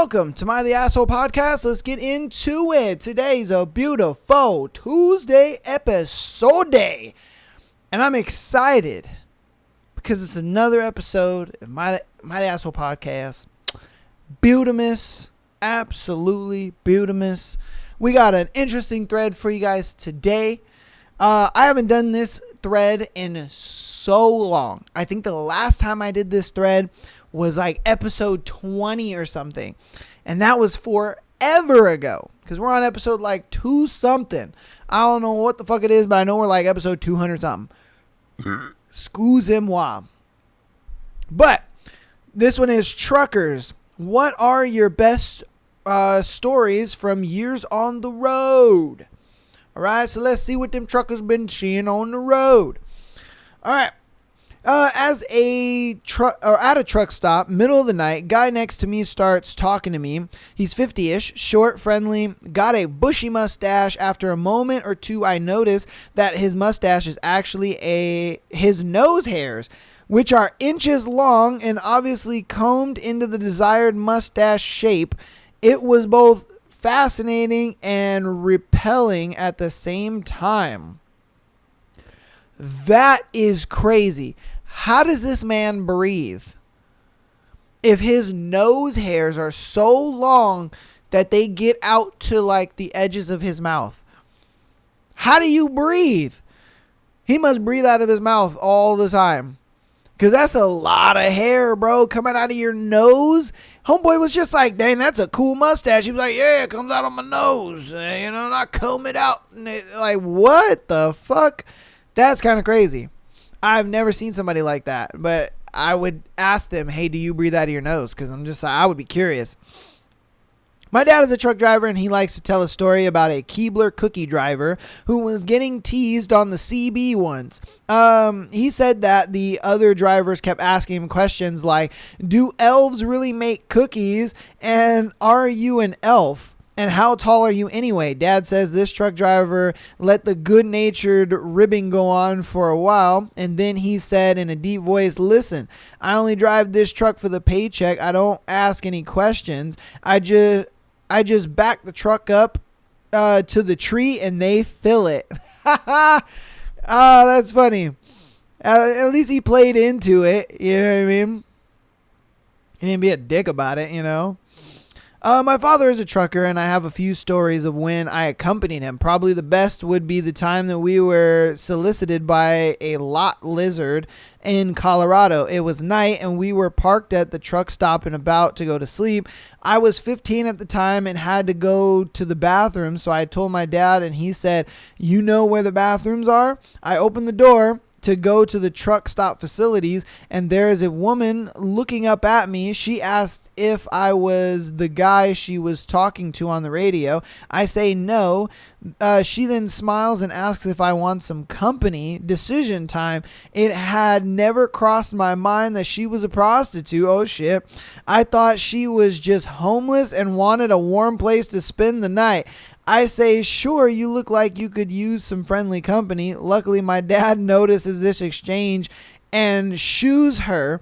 welcome to My The Asshole Podcast. Let's get into it. Today's a beautiful Tuesday episode, and I'm excited because it's another episode of My The Asshole Podcast. Beautimus, absolutely beautimus. We got an interesting thread for you guys today. I haven't done this thread in so long. I think the last time I did this thread was like episode 20 or something. And that was forever ago. Because we're on episode like 2 something. I don't know what the fuck it is, but I know we're like episode 200 something. Excusez-moi. But this one is truckers. What are your best stories from years on the road? Alright, so let's see what them truckers been seeing on the road. Alright. At a truck stop, middle of the night, guy next to me starts talking to me. He's 50-ish, short, friendly, got a bushy mustache. After a moment or two, I notice that his mustache is actually his nose hairs, which are inches long and obviously combed into the desired mustache shape. It was both fascinating and repelling at the same time. That is crazy. How does this man breathe? If his nose hairs are so long that they get out to like the edges of his mouth. How do you breathe? He must breathe out of his mouth all the time. Because that's a lot of hair, bro, coming out of your nose. Homeboy was just like, dang, that's a cool mustache. He was like, yeah, it comes out of my nose. And I comb it out. And like, what the fuck? That's kind of crazy. I've never seen somebody like that. But I would ask them, hey, do you breathe out of your nose? Because I would be curious. My dad is a truck driver, and he likes to tell a story about a Keebler cookie driver who was getting teased on the CB once. He said that the other drivers kept asking him questions like, do elves really make cookies? And are you an elf? And how tall are you anyway? Dad says this truck driver let the good-natured ribbing go on for a while. And then he said in a deep voice, listen, I only drive this truck for the paycheck. I don't ask any questions. I just back the truck up to the tree and they fill it. Oh, that's funny. At least he played into it. You know what I mean? He didn't be a dick about it, you know? My father is a trucker, and I have a few stories of when I accompanied him. Probably the best would be the time that we were solicited by a lot lizard in Colorado. It was night, and we were parked at the truck stop and about to go to sleep. I was 15 at the time and had to go to the bathroom, so I told my dad, and he said, you know where the bathrooms are? I opened the door to go to the truck stop facilities, and there is a woman looking up at me. She asked if I was the guy she was talking to on the radio. I say no. She then smiles and asks if I want some company. Decision time. It had never crossed my mind that she was a prostitute. Oh shit. I thought she was just homeless and wanted a warm place to spend the night. I say, sure, you look like you could use some friendly company. Luckily, my dad notices this exchange and shoos her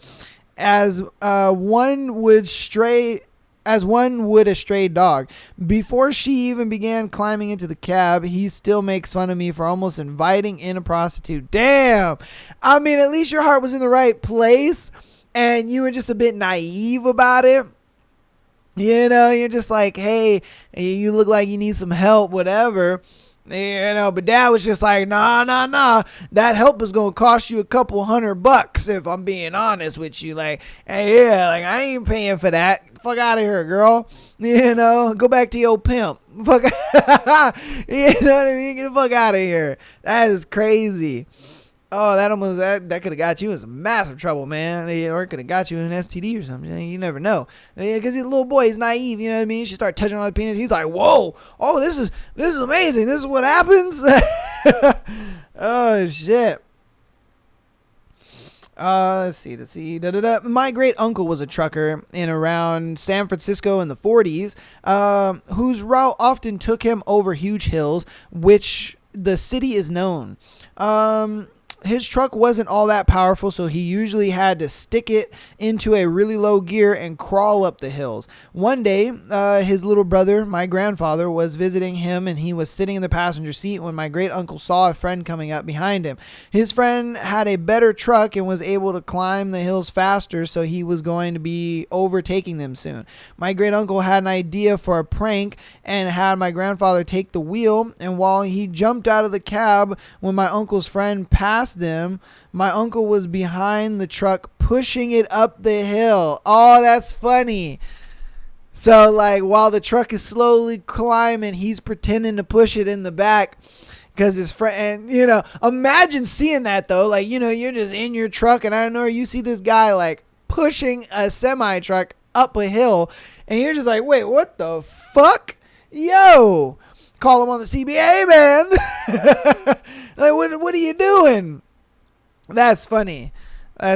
as one would a stray dog. Before she even began climbing into the cab, he still makes fun of me for almost inviting in a prostitute. Damn. I mean, at least your heart was in the right place and you were just a bit naive about it. You know, you're just like, hey, you look like you need some help, whatever. You know, but dad was just like, nah. That help is going to cost you a couple $100 if I'm being honest with you. Like, hey, yeah, like I ain't paying for that. Fuck out of here, girl. You know, go back to your pimp. Fuck. You know what I mean? Get the fuck out of here. That is crazy. Oh, that could have got you in some massive trouble, man. Or it could have got you an STD or something. You never know. Because the little boy is naive, you know what I mean? She start touching on the penis. He's like, whoa, oh, this is amazing. This is what happens. Oh, shit. Let's see. My great uncle was a trucker in around San Francisco in the 40s, whose route often took him over huge hills, which the city is known. his truck wasn't all that powerful, so he usually had to stick it into a really low gear and crawl up the hills. One day, his little brother, my grandfather, was visiting him, and he was sitting in the passenger seat when my great uncle saw a friend coming up behind him. His friend had a better truck and was able to climb the hills faster, so he was going to be overtaking them soon. My great uncle had an idea for a prank and had my grandfather take the wheel, and while he jumped out of the cab when my uncle's friend passed them, my uncle was behind the truck pushing it up the hill. Oh, that's funny. So like while the truck is slowly climbing, he's pretending to push it in the back because his friend, and imagine seeing that though. Like, you're just in your truck and I don't know, you see this guy like pushing a semi truck up a hill and you're just like, wait, what the fuck? Yo, call him on the CBA, man. Like, what are you doing? That's funny. I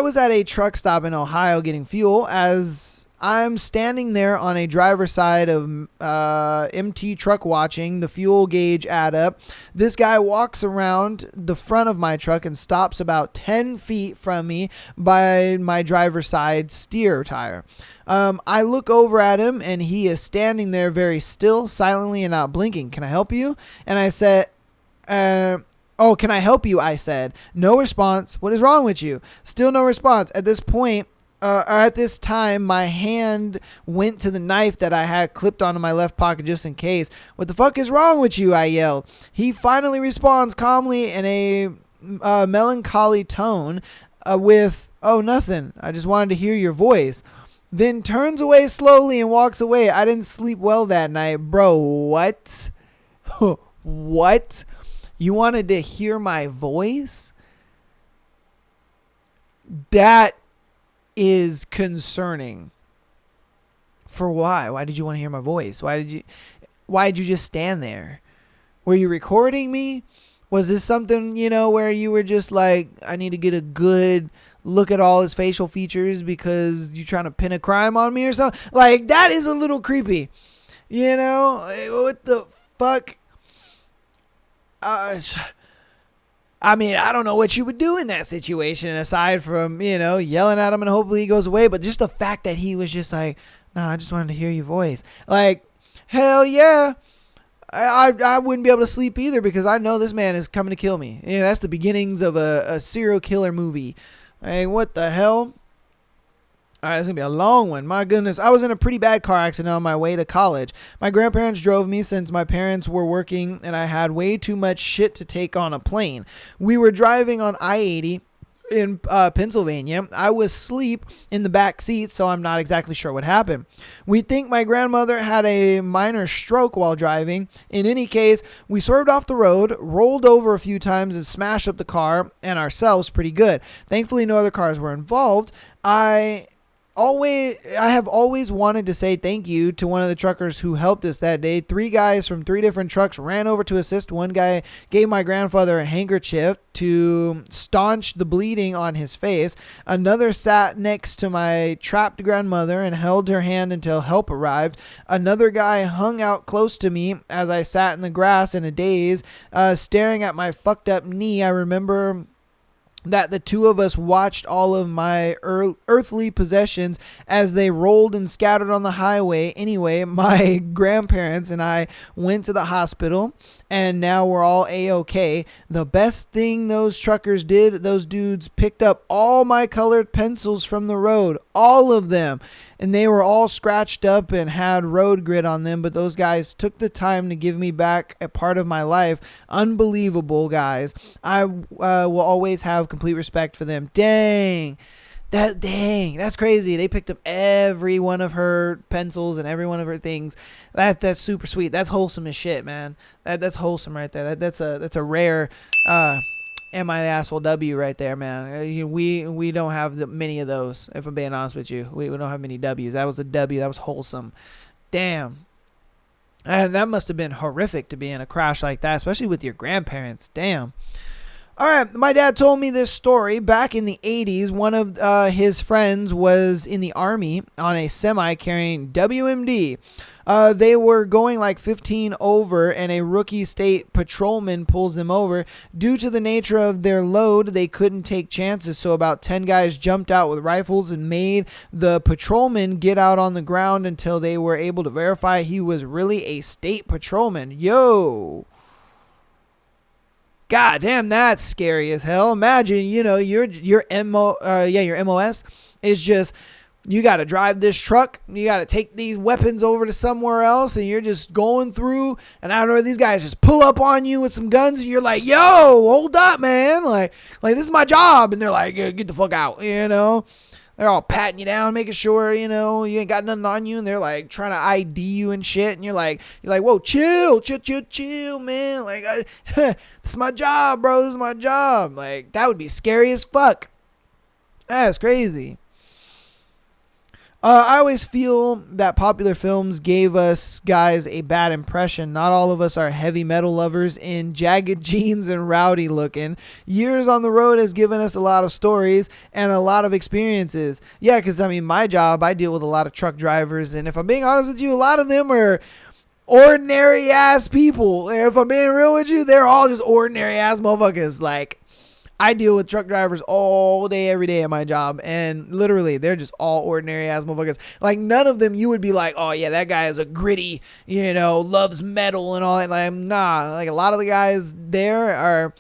was at a truck stop in Ohio getting fuel. As I'm standing there on a driver's side of MT truck watching the fuel gauge add up, this guy walks around the front of my truck and stops about 10 feet from me by my driver's side steer tire. I look over at him and he is standing there very still, silently and not blinking. Can I help you? And I said, oh, can I help you? I said. No response. What is wrong with you? Still no response. At this point, or at this time, my hand went to the knife that I had clipped onto my left pocket just in case. What the fuck is wrong with you? I yelled. He finally responds calmly in a melancholy tone with, oh, nothing. I just wanted to hear your voice. Then turns away slowly and walks away. I didn't sleep well that night. Bro, what? What? You wanted to hear my voice? That is concerning. For why? Why did you want to hear my voice? Why did you just stand there? Were you recording me? Was this something, where you were just like, I need to get a good look at all his facial features because you're trying to pin a crime on me or something? Like, that is a little creepy. What the fuck? I mean, I don't know what you would do in that situation aside from, yelling at him and hopefully he goes away. But just the fact that he was just like, nah, I just wanted to hear your voice. Like, hell yeah. I wouldn't be able to sleep either because I know this man is coming to kill me. That's the beginnings of a serial killer movie. Like, what the hell? All right, it's going to be a long one. My goodness. I was in a pretty bad car accident on my way to college. My grandparents drove me since my parents were working and I had way too much shit to take on a plane. We were driving on I-80 in Pennsylvania. I was asleep in the back seat, so I'm not exactly sure what happened. We think my grandmother had a minor stroke while driving. In any case, we swerved off the road, rolled over a few times and smashed up the car and ourselves pretty good. Thankfully, no other cars were involved. I have always wanted to say thank you to one of the truckers who helped us that day. 3 guys from 3 different trucks ran over to assist. One guy gave my grandfather a handkerchief to staunch the bleeding on his face. Another sat next to my trapped grandmother and held her hand until help arrived. Another guy hung out close to me as I sat in the grass in a daze, staring at my fucked up knee. I remember that the two of us watched all of my earthly possessions as they rolled and scattered on the highway. Anyway, my grandparents and I went to the hospital and now we're all A-okay. The best thing those truckers did, those dudes picked up all my colored pencils from the road, all of them. And they were all scratched up and had road grit on them. But those guys took the time to give me back a part of my life. Unbelievable, guys. I will always have complete respect for them. Dang, that's crazy. They picked up every one of her pencils and every one of her things. That's super sweet. That's wholesome as shit, man. That's wholesome right there. That's a rare am I the asshole W right there, man. We don't have many of those, if I'm being honest with you. We don't have many W's. That was a W. That was wholesome. Damn. And that must have been horrific to be in a crash like that, especially with your grandparents. Damn. All right, my dad told me this story. Back in the 80s, one of his friends was in the Army on a semi carrying WMD. They were going like 15 over, and a rookie state patrolman pulls them over. Due to the nature of their load, they couldn't take chances, so about 10 guys jumped out with rifles and made the patrolman get out on the ground until they were able to verify he was really a state patrolman. Yo! God damn, that's scary as hell. Imagine, your MOS is just, you got to drive this truck, you got to take these weapons over to somewhere else, and you're just going through, and I don't know, these guys just pull up on you with some guns, and you're like, yo, hold up, man. Like this is my job. And they're like, yeah, get the fuck out, They're all patting you down, making sure, you ain't got nothing on you. And they're like trying to ID you and shit. And you're like, whoa, chill, man. Like, this is my job, bro. This is my job. Like, that would be scary as fuck. That's crazy. I always feel that popular films gave us guys a bad impression. Not all of us are heavy metal lovers in jagged jeans and rowdy looking. Years on the road has given us a lot of stories and a lot of experiences. Yeah, because, my job, I deal with a lot of truck drivers. And if I'm being honest with you, a lot of them are ordinary ass people. If I'm being real with you, they're all just ordinary ass motherfuckers. Like, I deal with truck drivers all day, every day at my job, and literally, they're just all ordinary ass motherfuckers. Like, none of them you would be like, oh yeah, that guy is a gritty, loves metal and all that. Like, nah, like a lot of the guys there are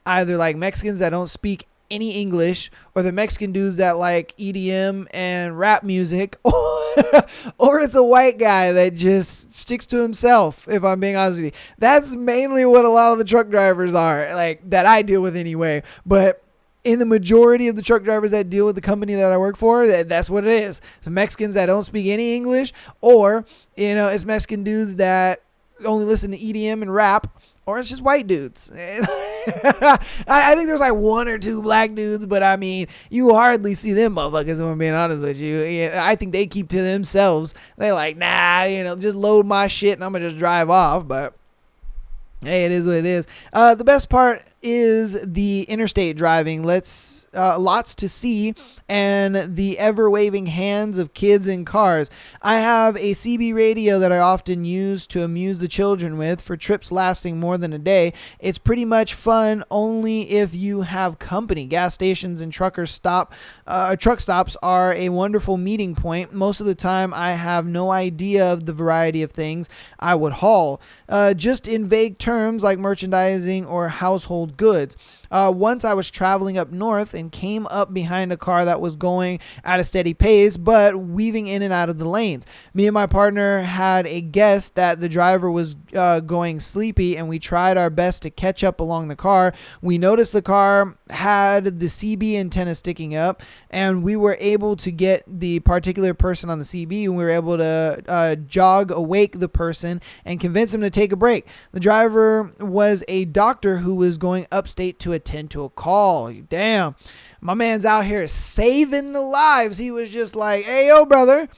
either like Mexicans that don't speak any English, or the Mexican dudes that like EDM and rap music, or it's a white guy that just sticks to himself, if I'm being honest with you. That's mainly what a lot of the truck drivers are, like, that I deal with anyway. But in the majority of the truck drivers that deal with the company that I work for, that's what it is. It's Mexicans that don't speak any English, or, it's Mexican dudes that only listen to EDM and rap, or it's just white dudes. I think there's like one or two black dudes, but you hardly see them motherfuckers, if I'm being honest with you. I think they keep to themselves. They're like, nah, just load my shit and I'm going to just drive off. But hey, it is what it is. The best part is the interstate driving. Lots to see, and the ever-waving hands of kids in cars. I have a CB radio that I often use to amuse the children with for trips lasting more than a day. It's pretty much fun only if you have company. Gas stations and truck stops are a wonderful meeting point. Most of the time, I have no idea of the variety of things I would haul, just in vague terms like merchandising or household goods. Once I was traveling up north and came up behind a car that was going at a steady pace, but weaving in and out of the lanes. Me and my partner had a guess that the driver was going sleepy, and we tried our best to catch up along the car. We noticed the car had the CB antenna sticking up, and we were able to get the particular person on the CB, and we were able to jog awake the person and convince him to take a break. The driver was a doctor who was going upstate to attend to a call. Damn, my man's out here saving the lives. He was just like, hey, yo, brother.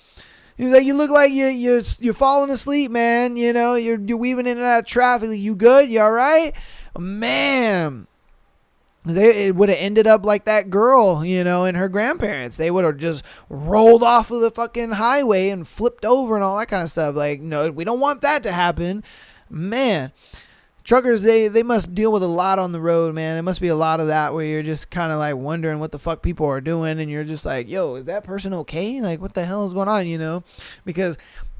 He was like, you look like you're falling asleep, man. You're weaving in and out of traffic. You good? You all right? Man. It would have ended up like that girl, and her grandparents. They would have just rolled off of the fucking highway and flipped over and all that kind of stuff. Like, no, we don't want that to happen. Man. Truckers, they must deal with a lot on the road, man. It must be a lot of that where you're just kind of like wondering what the fuck people are doing, and you're just like, yo, is that person okay? Like, what the hell is going on, Because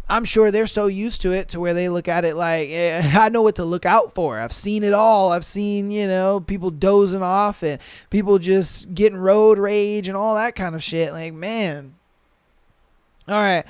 I'm sure they're so used to it to where they look at it like, I know what to look out for. I've seen it all. I've seen, people dozing off and people just getting road rage and all that kind of shit. Like, man. All right.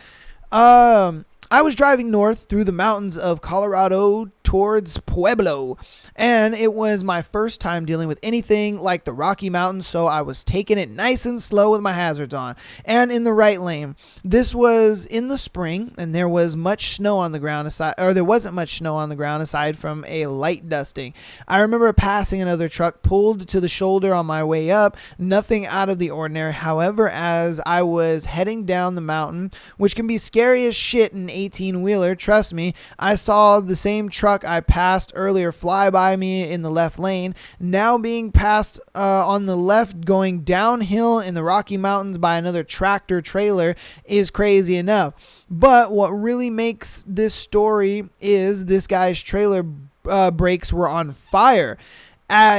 I was driving north through the mountains of Colorado towards Pueblo, and it was my first time dealing with anything like the Rocky Mountains, so I was taking it nice and slow with my hazards on and in the right lane. This was in the spring, and there was much snow on the ground there wasn't much snow on the ground aside from a light dusting. I remember passing another truck pulled to the shoulder on my way up, nothing out of the ordinary. However, as I was heading down the mountain, which can be scary as shit in 18-wheeler, trust me, I saw the same truck truck I passed earlier fly by me in the left lane, now being passed on the left going downhill in the Rocky Mountains by another tractor trailer is crazy enough. But what really makes this story is this guy's trailer brakes were on fire.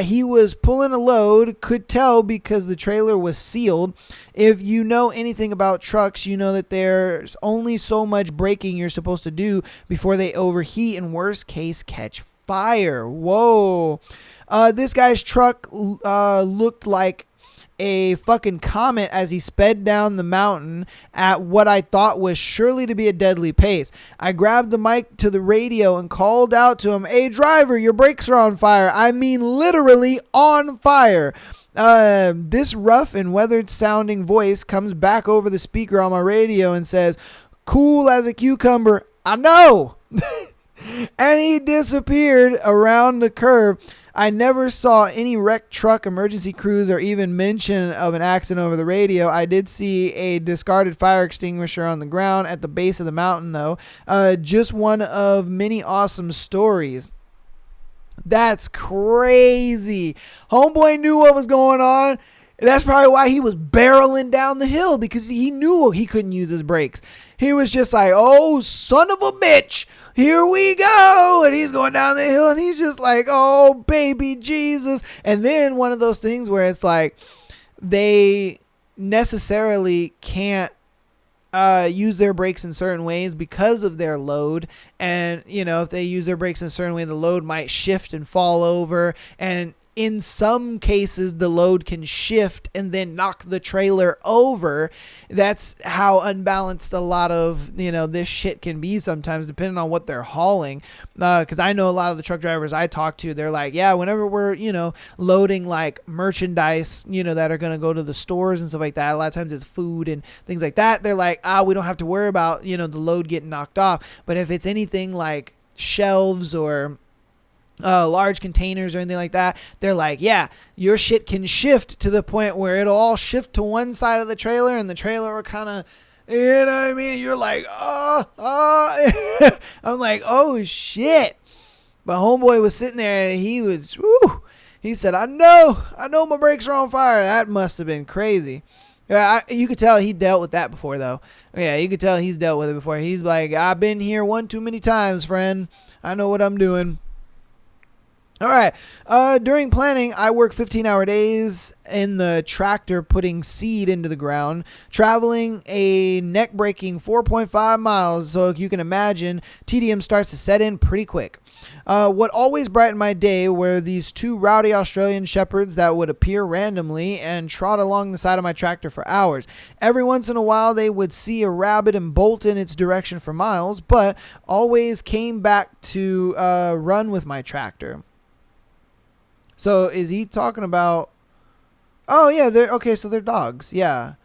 He was pulling a load, could tell because the trailer was sealed. If you know anything about trucks, you know that there's only so much braking you're supposed to do before they overheat and worst case catch fire. Whoa. This guy's truck looked like a fucking comet as he sped down the mountain at what I thought was surely to be a deadly pace. I grabbed the mic to the radio and called out to him, "Hey driver, your brakes are on fire." I mean literally on fire. This rough and weathered sounding voice comes back over the speaker on my radio and says, "Cool as a cucumber, I know." And he disappeared around the curve. I never saw any wrecked truck, emergency crews, or even mention of an accident over the radio. I did see a discarded fire extinguisher on the ground at the base of the mountain, though. Just one of many awesome stories. That's crazy. Homeboy knew what was going on. That's probably why he was barreling down the hill, because he knew he couldn't use his brakes. He was just like, "Oh, son of a bitch, here we go." And he's going down the hill and he's just like, "Oh, baby Jesus." And then one of those things where it's like they necessarily can't use their brakes in certain ways because of their load. And, you know, if they use their brakes in a certain way, the load might shift and fall over. And in some cases, the load can shift and then knock the trailer over. That's how unbalanced a lot of, you know, this shit can be sometimes, depending on what they're hauling. Because I know a lot of the truck drivers I talk to, they're like, yeah, whenever we're, you know, loading like merchandise, you know, that are going to go to the stores and stuff like that, a lot of times it's food and things like that. They're like, we don't have to worry about, you know, the load getting knocked off. But if it's anything like shelves or large containers or anything like that, they're like, yeah, your shit can shift to the point where it'll all shift to one side of the trailer and the trailer will kind of, you know what I mean? You're like, I'm like, oh shit. But homeboy was sitting there and he was, he said, I know my brakes are on fire. That must have been crazy. Yeah, you could tell he dealt with that before, though. Yeah, you could tell he's dealt with it before. He's like, I've been here one too many times, friend. I know what I'm doing. All right. During planning, I work 15-hour days in the tractor putting seed into the ground, traveling a neck-breaking 4.5 miles. So you can imagine, TDM starts to set in pretty quick. What always brightened my day were these two rowdy Australian shepherds that would appear randomly and trot along the side of my tractor for hours. Every once in a while, they would see a rabbit and bolt in its direction for miles, but always came back to run with my tractor. So is he talking about, oh yeah, so they're dogs. Yeah.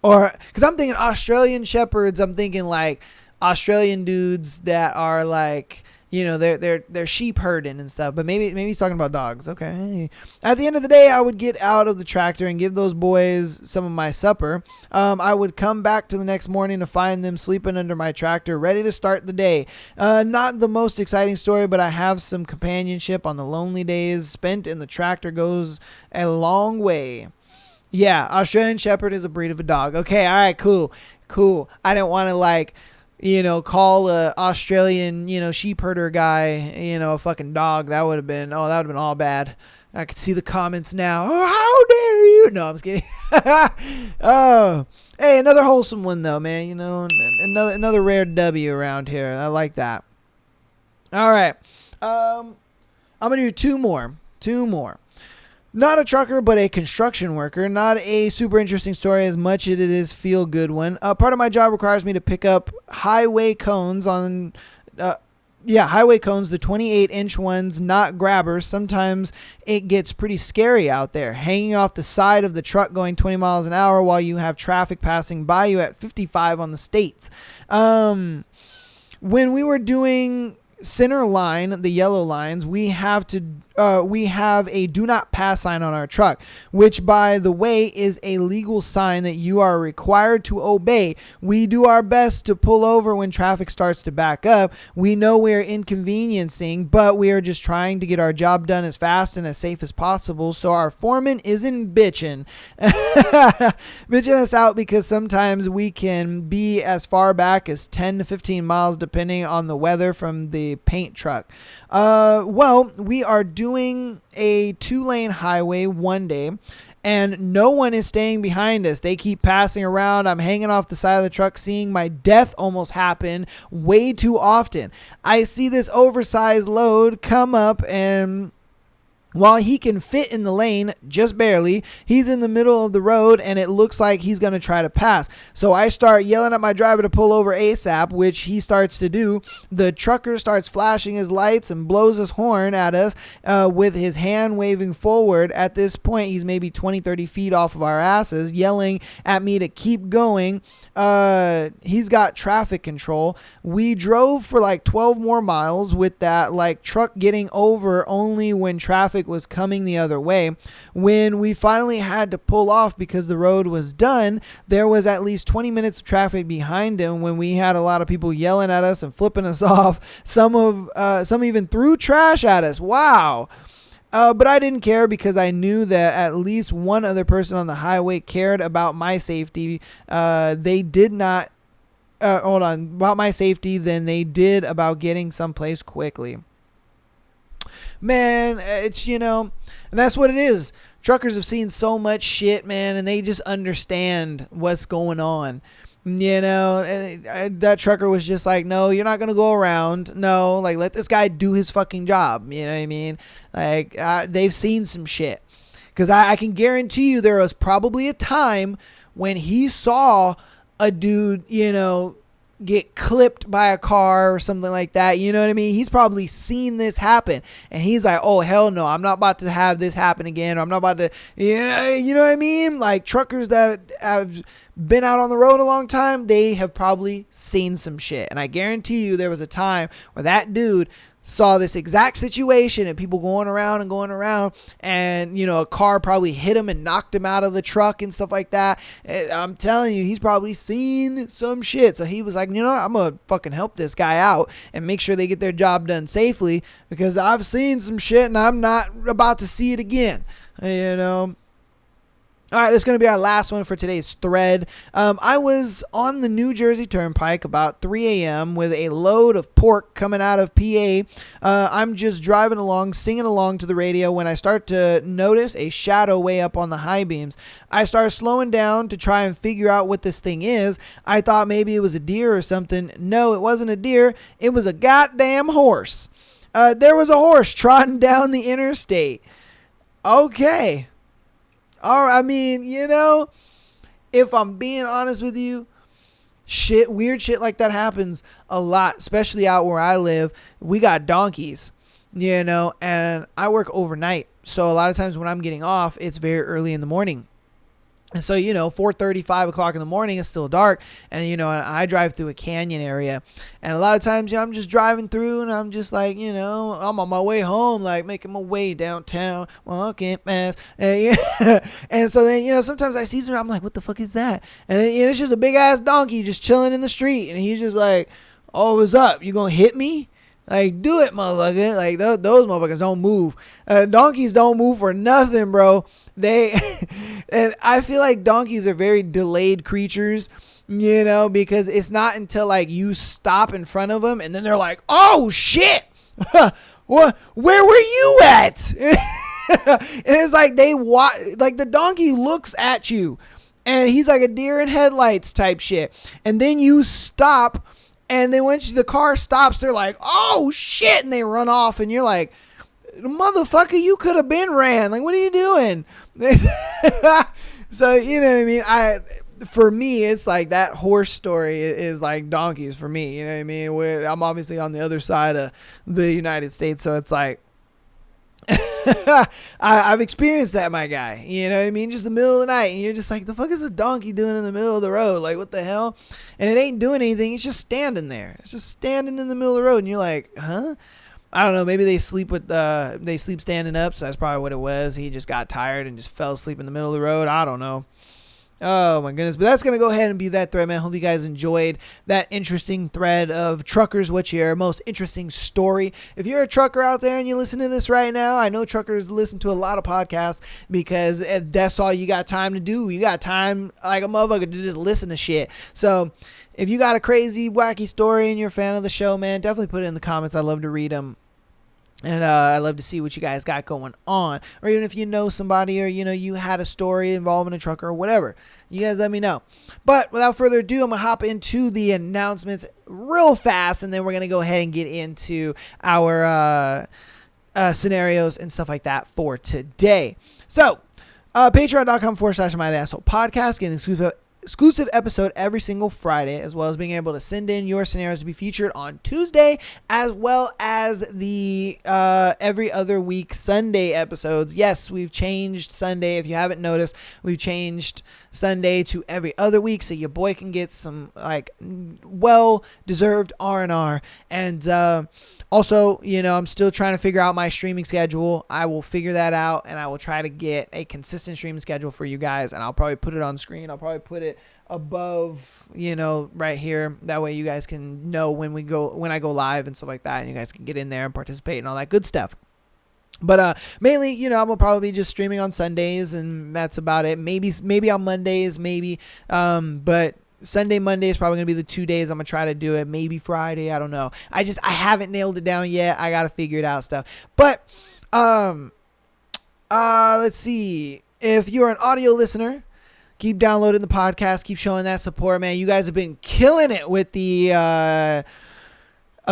Or, cause I'm thinking Australian shepherds. I'm thinking like Australian dudes that are like, you know, they're sheep herding and stuff, but maybe he's talking about dogs. Okay. At the end of the day, I would get out of the tractor and give those boys some of my supper. I would come back to the next morning to find them sleeping under my tractor, ready to start the day. Not the most exciting story, but I have some companionship on the lonely days spent in the tractor goes a long way. Yeah. Australian Shepherd is a breed of a dog. Okay. All right, cool. I didn't want to like, you know, call a Australian, you know, sheep herder guy, you know, a fucking dog. That would have been all bad. I could see the comments now. Oh, how dare you? No, I'm just kidding. Oh, hey, another wholesome one though, man. You know, another rare W around here. I like that. All right. I'm going to do two more. Not a trucker, but a construction worker. Not a super interesting story as much as it is feel good one. Part of my job requires me to pick up highway cones on, highway cones, the 28-inch ones, not grabbers. Sometimes it gets pretty scary out there, hanging off the side of the truck going 20 miles an hour while you have traffic passing by you at 55 on the states. When we were doing center line, the yellow lines, we have to we have a do not pass sign on our truck, which, by the way, is a legal sign that you are required to obey. We do our best to pull over when traffic starts to back up. We know we're inconveniencing, but we are just trying to get our job done as fast and as safe as possible. So our foreman isn't bitching us out, because sometimes we can be as far back as 10 to 15 miles depending on the weather from the paint truck. Well, we are doing a 2-lane highway one day, and no one is staying behind us. They keep passing around. I'm hanging off the side of the truck, seeing my death almost happen way too often. I see this oversized load come up, and while he can fit in the lane, just barely, he's in the middle of the road, and it looks like he's going to try to pass. So I start yelling at my driver to pull over ASAP, which he starts to do. The trucker starts flashing his lights and blows his horn at us with his hand waving forward. At this point, he's maybe 20, 30 feet off of our asses, yelling at me to keep going. He's got traffic control. We drove for like 12 more miles with that like truck getting over only when traffic was coming the other way. When we finally had to pull off because the road was done, there was at least 20 minutes of traffic behind him when we had a lot of people yelling at us and flipping us off. Some even threw trash at us. Wow. But I didn't care, because I knew that at least one other person on the highway cared about my safety. They did not about my safety than they did about getting someplace quickly. Man, it's, and that's what it is. Truckers have seen so much shit, man, and they just understand what's going on. That trucker was just like, no, you're not going to go around. No, like, let this guy do his fucking job. You know what I mean? Like, they've seen some shit. Because I can guarantee you there was probably a time when he saw a dude, get clipped by a car or something like that. You know what I mean? He's probably seen this happen, and he's like, oh, hell no, I'm not about to have this happen again. Or I'm not about to, you know what I mean? Like, truckers that have been out on the road a long time, they have probably seen some shit. And I guarantee you there was a time where that dude saw this exact situation and people going around, and a car probably hit him and knocked him out of the truck and stuff like that. And I'm telling you, he's probably seen some shit. So he was like, I'm gonna fucking help this guy out and make sure they get their job done safely, because I've seen some shit and I'm not about to see it again. All right, that's going to be our last one for today's thread. I was on the New Jersey Turnpike about 3 a.m. with a load of pork coming out of PA. I'm just driving along, singing along to the radio, when I start to notice a shadow way up on the high beams. I start slowing down to try and figure out what this thing is. I thought maybe it was a deer or something. No, it wasn't a deer. It was a goddamn horse. There was a horse trotting down the interstate. Okay. I mean, if I'm being honest with you, weird shit like that happens a lot, especially out where I live. We got donkeys, and I work overnight. So a lot of times when I'm getting off, it's very early in the morning. And so, 4:30, 5 o'clock in the morning, it's still dark. And, I drive through a canyon area. And a lot of times, I'm just driving through and I'm just like, I'm on my way home, like making my way downtown, walking fast. And, and so then, sometimes I see something, I'm like, what the fuck is that? And then, it's just a big ass donkey just chilling in the street. And he's just like, oh, what's up? You gonna hit me? Like, do it, motherfucker. Like, those motherfuckers don't move. Donkeys don't move for nothing, bro. And I feel like donkeys are very delayed creatures, because it's not until, like, you stop in front of them and then they're like, oh, shit. Where were you at? And it's like the donkey looks at you and he's like a deer in headlights type shit. And then you stop. And then once the car stops, they're like, oh, shit. And they run off. And you're like, motherfucker, you could have been ran. Like, what are you doing? So, you know what I mean? For me, it's like that horse story is like donkeys for me. You know what I mean? I'm obviously on the other side of the United States. So it's like, I've experienced that, my guy. You know what I mean? Just the middle of the night, and you're just like, the fuck is a donkey doing in the middle of the road? Like, what the hell? And it ain't doing anything. It's just standing there. It's just standing in the middle of the road, and you're like, huh? I don't know. Maybe they sleep standing up. So that's probably what it was. He just got tired and just fell asleep in the middle of the road. I don't know. Oh my goodness. But that's going to go ahead and be that thread, man. Hope you guys enjoyed that interesting thread of truckers. What's your most interesting story? If you're a trucker out there and you listen to this right now, I know truckers listen to a lot of podcasts because that's all you got time to do. You got time like a motherfucker to just listen to shit. So if you got a crazy, wacky story and you're a fan of the show, man, definitely put it in the comments. I love to read them. And I love to see what you guys got going on. Or even if you know somebody or, you had a story involving a trucker or whatever. You guys let me know. But without further ado, I'm going to hop into the announcements real fast. And then we're going to go ahead and get into our scenarios and stuff like that for today. So, patreon.com/Am I the Asshole podcast. Getting exclusive episode every single Friday, as well as being able to send in your scenarios to be featured on Tuesday, as well as the every other week Sunday episodes. Yes, we've changed Sunday. If you haven't noticed, we've changed Sunday to every other week, so your boy can get some well-deserved R&R. And also, I'm still trying to figure out my streaming schedule. I will figure that out, and I will try to get a consistent streaming schedule for you guys, and I'll probably put it on screen. I'll probably put it above, right here. That way you guys can know when I go live and stuff like that, and you guys can get in there and participate and all that good stuff. But mainly, I'm gonna probably be just streaming on Sundays, and that's about it. Maybe on Mondays, but Sunday, Monday is probably gonna be the 2 days I'm gonna try to do it. Maybe Friday, I don't know. I haven't nailed it down yet. I gotta figure it out stuff. But let's see. If you're an audio listener, keep downloading the podcast. Keep showing that support, man. You guys have been killing it with the A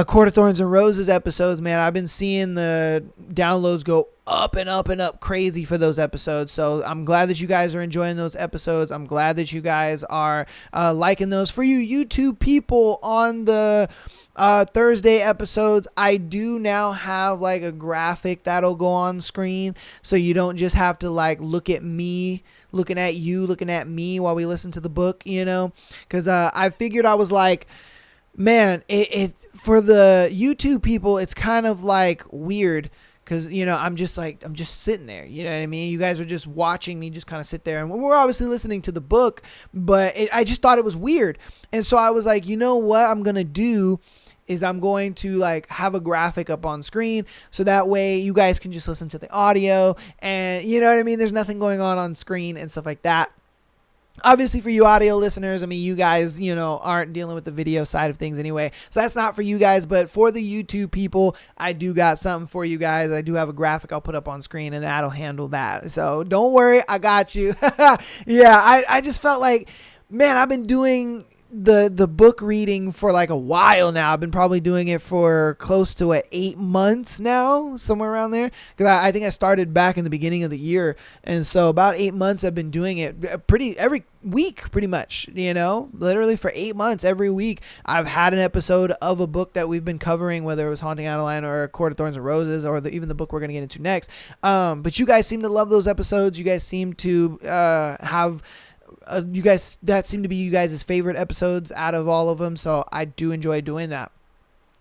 Court of Thorns and Roses episodes, man. I've been seeing the downloads go up and up and up crazy for those episodes. So I'm glad that you guys are enjoying those episodes. I'm glad that you guys are liking those. For you YouTube people on the Thursday episodes, I do now have like a graphic that'll go on screen, so you don't just have to look at me looking at you looking at me while we listen to the book, because I figured, I was like, man, it for the YouTube people, it's kind of weird, because I'm just sitting there, you know what I mean? You guys are just watching me just kind of sit there, and we're obviously listening to the book, but I just thought it was weird. And so I was like, you know what I'm gonna do is I'm going to have a graphic up on screen, so that way you guys can just listen to the audio, and you know what I mean? There's nothing going on screen and stuff like that. Obviously, for you audio listeners, I mean, you guys, aren't dealing with the video side of things anyway. So that's not for you guys. But for the YouTube people, I do got something for you guys. I do have a graphic I'll put up on screen, and that'll handle that. So don't worry, I got you. Yeah, I just felt like, man, I've been doing the book reading for a while now. I've been probably doing it for close to 8 months now, somewhere around there, because I think I started back in the beginning of the year, and so about 8 months I've been doing it every week, pretty much, literally for 8 months. Every week I've had an episode of a book that we've been covering, whether it was Haunting Adeline or Court of Thorns and Roses, or even the book we're going to get into next. But you guys seem to love those episodes. You guys seem to have that seem to be you guys' favorite episodes out of all of them, so I do enjoy doing that.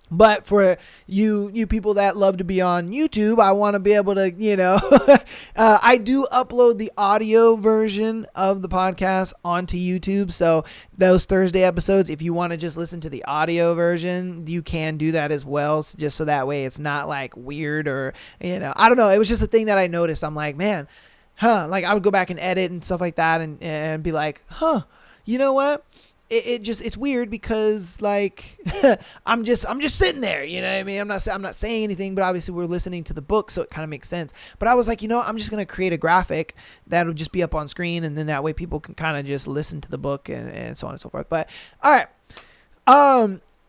But for you people that love to be on YouTube, I want to be able to, I do upload the audio version of the podcast onto YouTube. So those Thursday episodes, if you want to just listen to the audio version, you can do that as well. Just so that way it's not weird, or, I don't know. It was just a thing that I noticed. I'm like, man, I would go back and edit and stuff like that, and be like, you know what? It's weird because I'm just sitting there, you know what I mean? I'm not saying anything, but obviously we're listening to the book, so it kind of makes sense. But I was like, I'm just gonna create a graphic that'll just be up on screen, and then that way people can kind of just listen to the book and so on and so forth. But all right,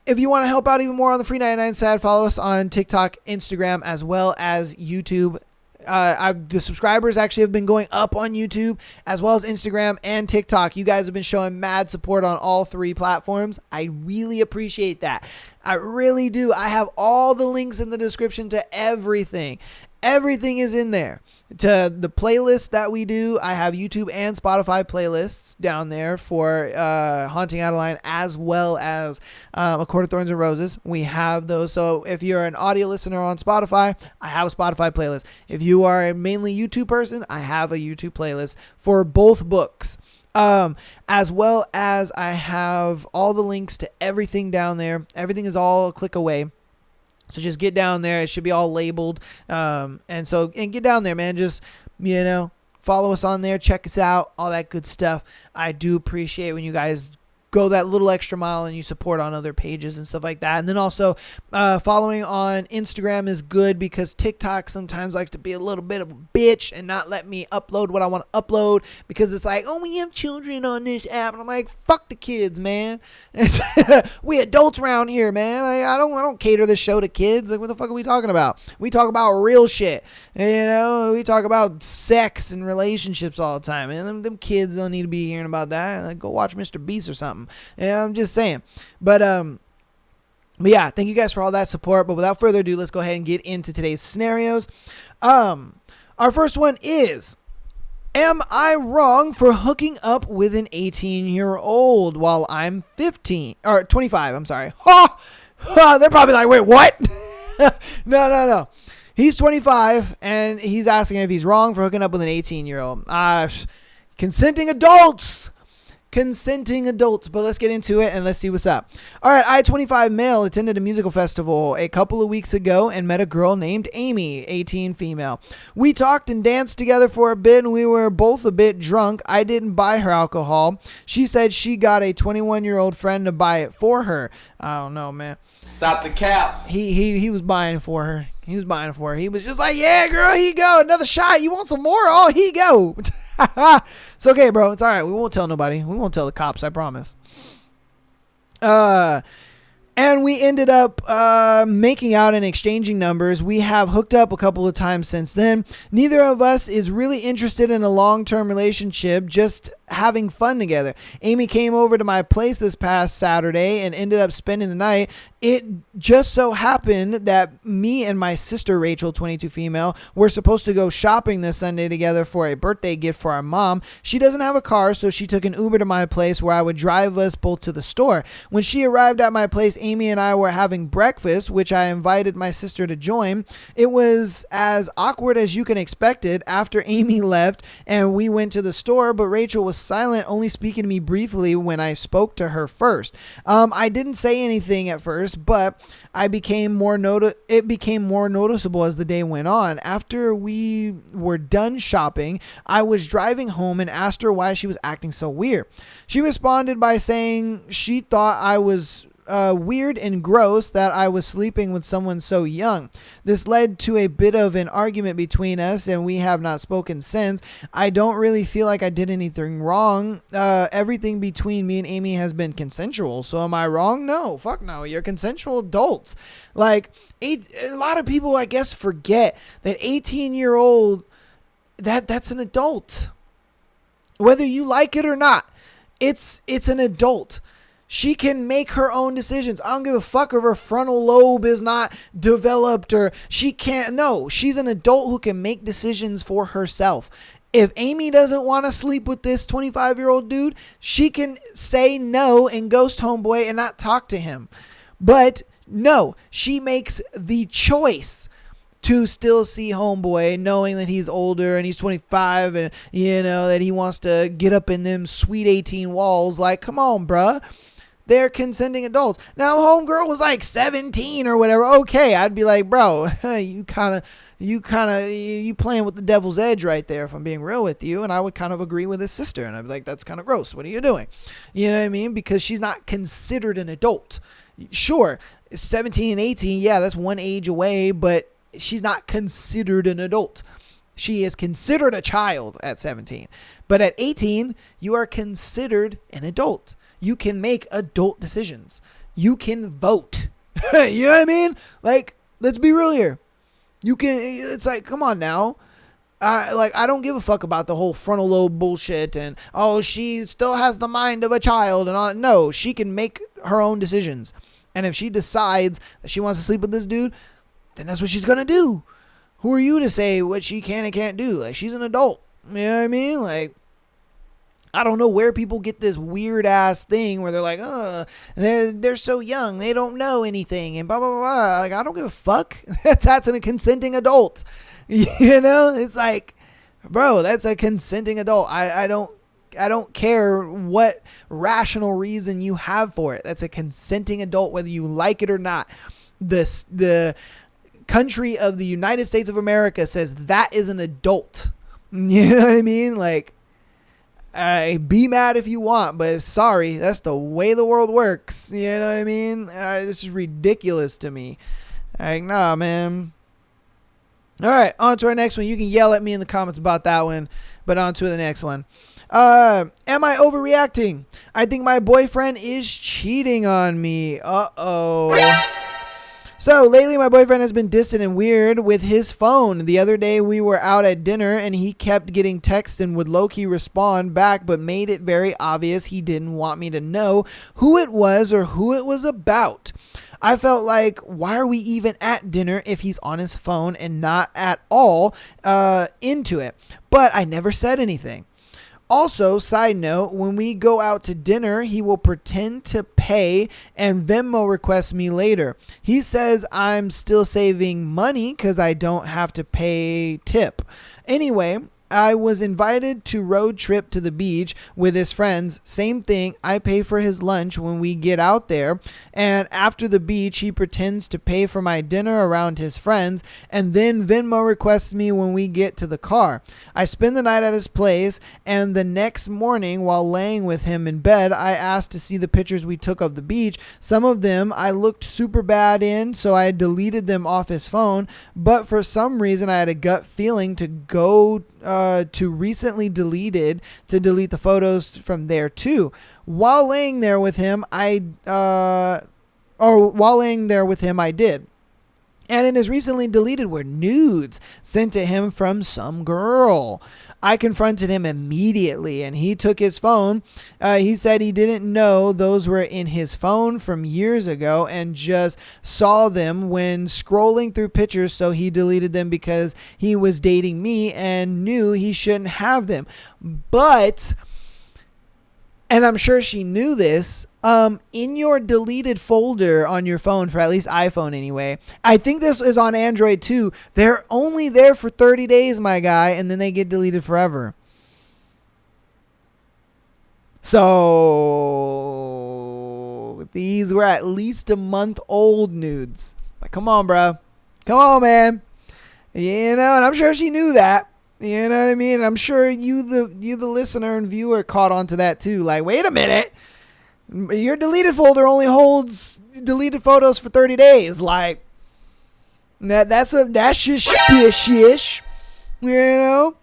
if you want to help out even more on the Free 99 side, follow us on TikTok, Instagram, as well as YouTube. The subscribers actually have been going up on YouTube, as well as Instagram and TikTok. You guys have been showing mad support on all 3 platforms. I really appreciate that. I really do. I have all the links in the description to everything. Everything is in there. To the playlist that we do, I have YouTube and Spotify playlists down there for Haunting Adeline, as well as A Court of Thorns and Roses. We have those. So if you're an audio listener on Spotify, I have a Spotify playlist. If you are a mainly YouTube person, I have a YouTube playlist for both books. As well as I have all the links to everything down there. Everything is all a click away. So just get down there. It should be all labeled. And get down there, man. Just, follow us on there. Check us out. All that good stuff. I do appreciate when you guys go that little extra mile and you support on other pages and stuff like that. And then also following on Instagram is good, because TikTok sometimes likes to be a little bit of a bitch and not let me upload what I want to upload, because it's like, oh, we have children on this app, and I'm like, fuck the kids, man. We adults around here, man. I don't cater this show to kids. Like, what the fuck are we talking about? We talk about real shit. We talk about sex and relationships all the time, and them kids don't need to be hearing about that. Like, go watch Mr. Beast or something. Yeah, I'm just saying. But yeah, thank you guys for all that support. But without further ado, let's go ahead and get into today's scenarios. Our first one is, am I wrong for hooking up with an 18-year-old while I'm 15 or 25? I'm sorry. They're probably like, wait, what? No. He's 25 and he's asking if he's wrong for hooking up with an 18-year-old. Consenting adults. But let's get into it and let's see what's up. All right, I, 25 male, attended a musical festival a couple of weeks ago and met a girl named Amy, 18 female. We talked and danced together for a bit, and we were both a bit drunk. I didn't buy her alcohol. She said she got a 21-year-old friend to buy it for her. I don't know, man. Stop the cap. He was buying it for her. He was just like, yeah, girl, here you go. Another shot. You want some more? Oh, here you go. It's okay, bro. It's all right. We won't tell nobody. We won't tell the cops, I promise. And we ended up making out and exchanging numbers. We have hooked up a couple of times since then. Neither of us is really interested in a long-term relationship, just having fun together. Amy came over to my place this past Saturday and ended up spending the night. It just so happened that me and my sister, Rachel, 22 female, were supposed to go shopping this Sunday together for a birthday gift for our mom. She doesn't have a car, so she took an Uber to my place where I would drive us both to the store. When she arrived at my place, Amy and I were having breakfast, which I invited my sister to join. It was as awkward as you can expect it after Amy left and we went to the store, but Rachel was silent, only speaking to me briefly when I spoke to her first. I didn't say anything at first, but it became more noticeable as the day went on. After we were done shopping, I was driving home and asked her why she was acting so weird. She responded by saying she thought I was weird and gross that I was sleeping with someone so young. This led to a bit of an argument between us, and we have not spoken since. I don't really feel like I did anything wrong. Everything between me and Amy has been consensual. So am I wrong? No, fuck no. You're consensual adults. Like, a lot of people, I guess, forget that 18-year-old, that's an adult. Whether you like it or not, it's an adult. She can make her own decisions. I don't give a fuck if her frontal lobe is not developed or she can't. No, she's an adult who can make decisions for herself. If Amy doesn't want to sleep with this 25-year-old dude, she can say no and ghost homeboy and not talk to him. But no, she makes the choice to still see homeboy, knowing that he's older and he's 25 and, that he wants to get up in them sweet 18 walls. Like, come on, bruh. They're consenting adults. Now, homegirl was like 17 or whatever. Okay, I'd be like, bro, you playing with the devil's edge right there, if I'm being real with you. And I would kind of agree with his sister. And I'd be like, that's kind of gross. What are you doing? You know what I mean? Because she's not considered an adult. Sure, 17 and 18, yeah, that's one age away, but she's not considered an adult. She is considered a child at 17. But at 18, you are considered an adult. You can make adult decisions. You can vote. You know what I mean? Like, let's be real here. It's like, come on now. I don't give a fuck about the whole frontal lobe bullshit and, oh, she still has the mind of a child and all. No, she can make her own decisions. And if she decides that she wants to sleep with this dude, then that's what she's going to do. Who are you to say what she can and can't do? Like, she's an adult. You know what I mean? Like, I don't know where people get this weird ass thing where they're like, they're so young, they don't know anything, and blah blah blah. Like, I don't give a fuck. That's a consenting adult. You know, it's like, bro, that's a consenting adult. I don't care what rational reason you have for it. That's a consenting adult, whether you like it or not. The country of the United States of America says that is an adult. You know what I mean? Like, be mad if you want, but sorry, that's the way the world works. You know what I mean? This is ridiculous to me. Like, nah, man. All right, on to our next one. You can yell at me in the comments about that one, but on to the next one. Am I overreacting? I think my boyfriend is cheating on me. Uh-oh. So lately my boyfriend has been distant and weird with his phone. The other day we were out at dinner and he kept getting texts and would low-key respond back, but made it very obvious he didn't want me to know who it was or who it was about. I felt like, why are we even at dinner if he's on his phone and not at all into it? But I never said anything. Also, side note, when we go out to dinner, he will pretend to pay and Venmo request me later. He says I'm still saving money because I don't have to pay tip. Anyway, I was invited to road trip to the beach with his friends. Same thing. I pay for his lunch when we get out there. And after the beach, he pretends to pay for my dinner around his friends. And then Venmo requests me when we get to the car. I spend the night at his place. And the next morning, while laying with him in bed, I asked to see the pictures we took of the beach. Some of them I looked super bad in, so I deleted them off his phone. But for some reason, I had a gut feeling to go to recently deleted to delete the photos from there too. While laying there with him, I did. And in his recently deleted were nudes sent to him from some girl. I confronted him immediately and he took his phone. He said he didn't know those were in his phone from years ago and just saw them when scrolling through pictures. So he deleted them because he was dating me and knew he shouldn't have them. But, and I'm sure she knew this, in your deleted folder on your phone, for at least iPhone anyway, I think this is on Android too, they're only there for 30 days, my guy, and then they get deleted forever. So these were at least a month old nudes. Like, come on, bro. Come on, man. You know, and I'm sure she knew that. You know what I mean? I'm sure you the listener and viewer caught on to that too. Like, wait a minute. Your deleted folder only holds deleted photos for 30 days. Like, that's just fishy-ish, you know?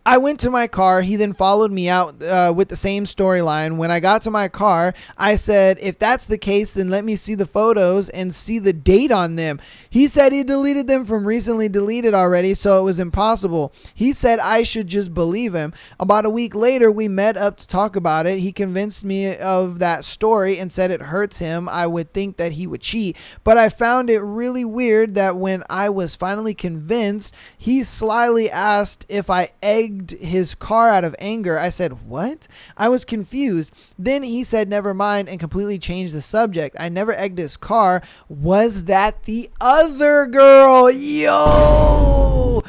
I went to my car. He then followed me out with the same storyline. When I got to my car, I said, if that's the case, then let me see the photos and see the date on them. He said he deleted them from recently deleted already, so it was impossible. He said I should just believe him. About a week later, we met up to talk about it. He convinced me of that story and said it hurts him. I would think that he would cheat. But I found it really weird that when I was finally convinced, he slyly asked if I egged his car out of anger. I said, what? I was confused. Then he said, never mind, and completely changed the subject. I never egged his car. Was that the other girl? Yo!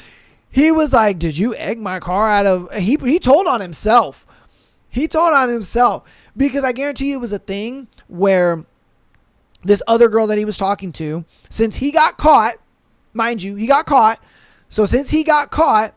He was like, did you egg my car out of... He told on himself. He told on himself. Because I guarantee you it was a thing where this other girl that he was talking to, since he got caught, mind you, he got caught. So since he got caught,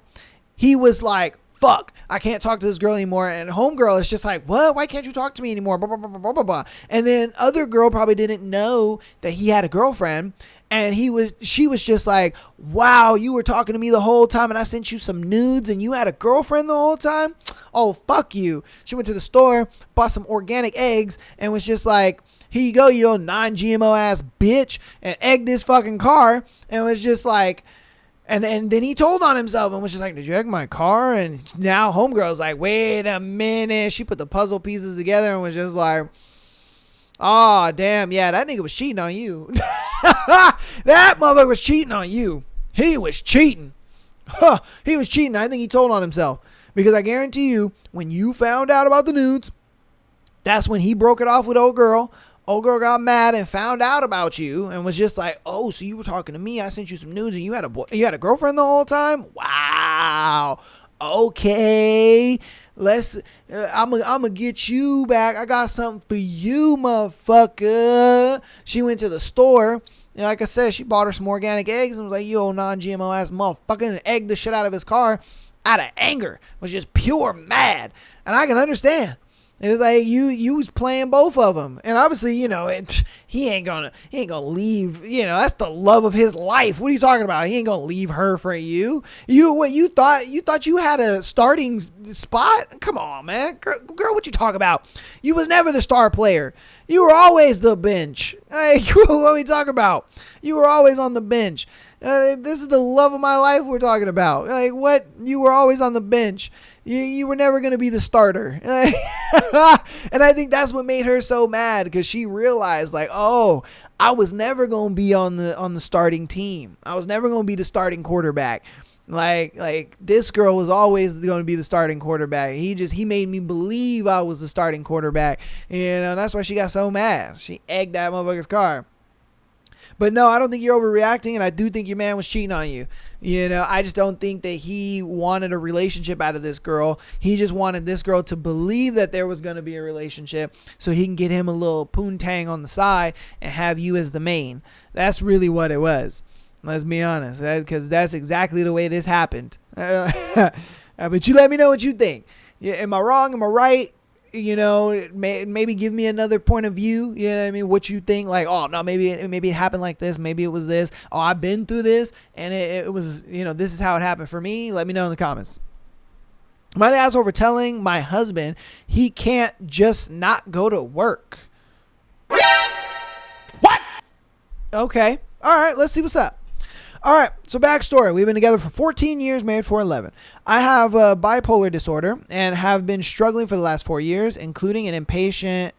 he was like, fuck, I can't talk to this girl anymore. And homegirl is just like, what? Why can't you talk to me anymore? Blah, blah, blah, blah, blah, blah. And then other girl probably didn't know that he had a girlfriend. And she was just like, wow, you were talking to me the whole time and I sent you some nudes and you had a girlfriend the whole time? Oh, fuck you. She went to the store, bought some organic eggs and was just like, here you go, you old non-GMO ass bitch, and egged this fucking car. And was just like... And then he told on himself and was just like, did you egg my car? And now homegirl's like, wait a minute. She put the puzzle pieces together and was just like, oh, damn. Yeah, that nigga was cheating on you. That motherfucker was cheating on you. He was cheating. Huh, he was cheating. I think he told on himself. Because I guarantee you, when you found out about the nudes, that's when he broke it off with old girl. Old girl got mad and found out about you and was just like, "Oh, so you were talking to me? I sent you some nudes and you had a girlfriend the whole time? Wow. Okay, let's. I'm gonna get you back. I got something for you, motherfucker." She went to the store. And like I said, she bought her some organic eggs and was like, "Yo, non-GMO ass motherfucker," and egged the shit out of his car out of anger. Was just pure mad, and I can understand. It was like you was playing both of them, and obviously, he ain't gonna leave. That's the love of his life. What are you talking about? He ain't gonna leave her for you. You thought you had a starting spot? Come on, man, girl, what you talking about? You was never the star player. You were always the bench. Like, what are we talking about? You were always on the bench. This is the love of my life we're talking about. Like, what? You were always on the bench. You were never going to be the starter. And I think that's what made her so mad, because she realized, like, oh, I was never going to be on the starting team. I was never going to be the starting quarterback. Like this girl was always going to be the starting quarterback. He made me believe I was the starting quarterback. That's why she got so mad. She egged that motherfucker's car. But no, I don't think you're overreacting, and I do think your man was cheating on you. I just don't think that he wanted a relationship out of this girl. He just wanted this girl to believe that there was going to be a relationship so he can get him a little poontang on the side and have you as the main. That's really what it was. Let's be honest, because that's exactly the way this happened. But you let me know what you think. Yeah, am I wrong? Am I right? Maybe give me another point of view. You know what I mean? What you think? Like, oh no, maybe it happened like this. Maybe it was this. Oh, I've been through this, and it was, this is how it happened for me. Let me know in the comments. My dad's over telling my husband he can't just not go to work. What? Okay. All right. Let's see what's up. All right, so backstory. We've been together for 14 years, married for 11. I have bipolar disorder and have been struggling for the last 4 years, including an inpatient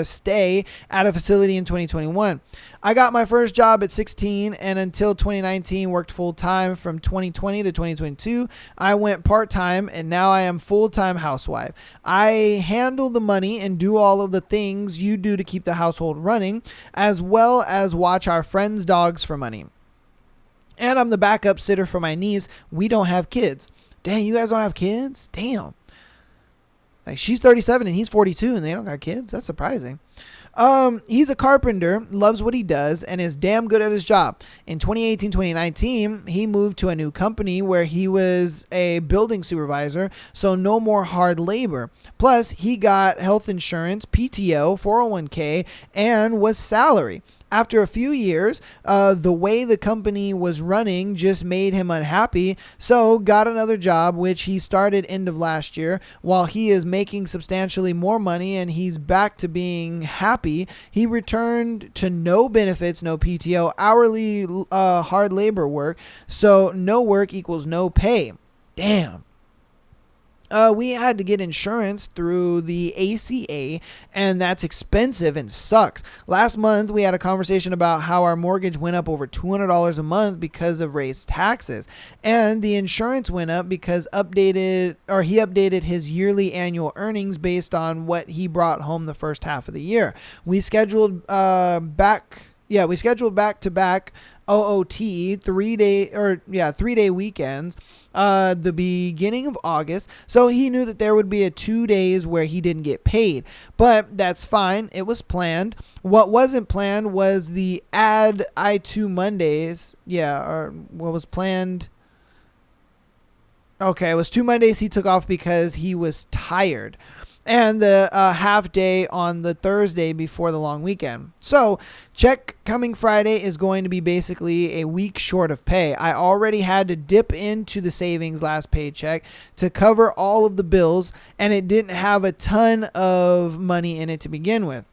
stay at a facility in 2021. I got my first job at 16 and until 2019 worked full-time. From 2020 to 2022. I went part-time and now I am full-time housewife. I handle the money and do all of the things you do to keep the household running, as well as watch our friends' dogs for money. And I'm the backup sitter for my niece. We don't have kids. Dang, you guys don't have kids? Damn. Like, she's 37 and he's 42 and they don't got kids? That's surprising. He's a carpenter, loves what he does, and is damn good at his job. In 2018, 2019, he moved to a new company where he was a building supervisor, so no more hard labor. Plus, he got health insurance, PTO, 401k, and was salary. After a few years, the way the company was running just made him unhappy, so got another job, which he started end of last year. While he is making substantially more money and he's back to being happy, he returned to no benefits, no PTO, hourly hard labor work, so no work equals no pay. Damn. We had to get insurance through the ACA, and that's expensive and sucks. Last month, we had a conversation about how our mortgage went up over $200 a month because of raised taxes, and the insurance went up because he updated his yearly annual earnings based on what he brought home the first half of the year. We scheduled back-to-back OOT 3-day weekends the beginning of August, so he knew that there would be 2 days where he didn't get paid, but that's fine. It was planned. What wasn't planned was the add I2 Mondays. Or what was planned? Okay, it was 2 Mondays he took off because he was tired, and the half day on the Thursday before the long weekend. So check coming Friday is going to be basically a week short of pay. I already had to dip into the savings last paycheck to cover all of the bills, and it didn't have a ton of money in it to begin with.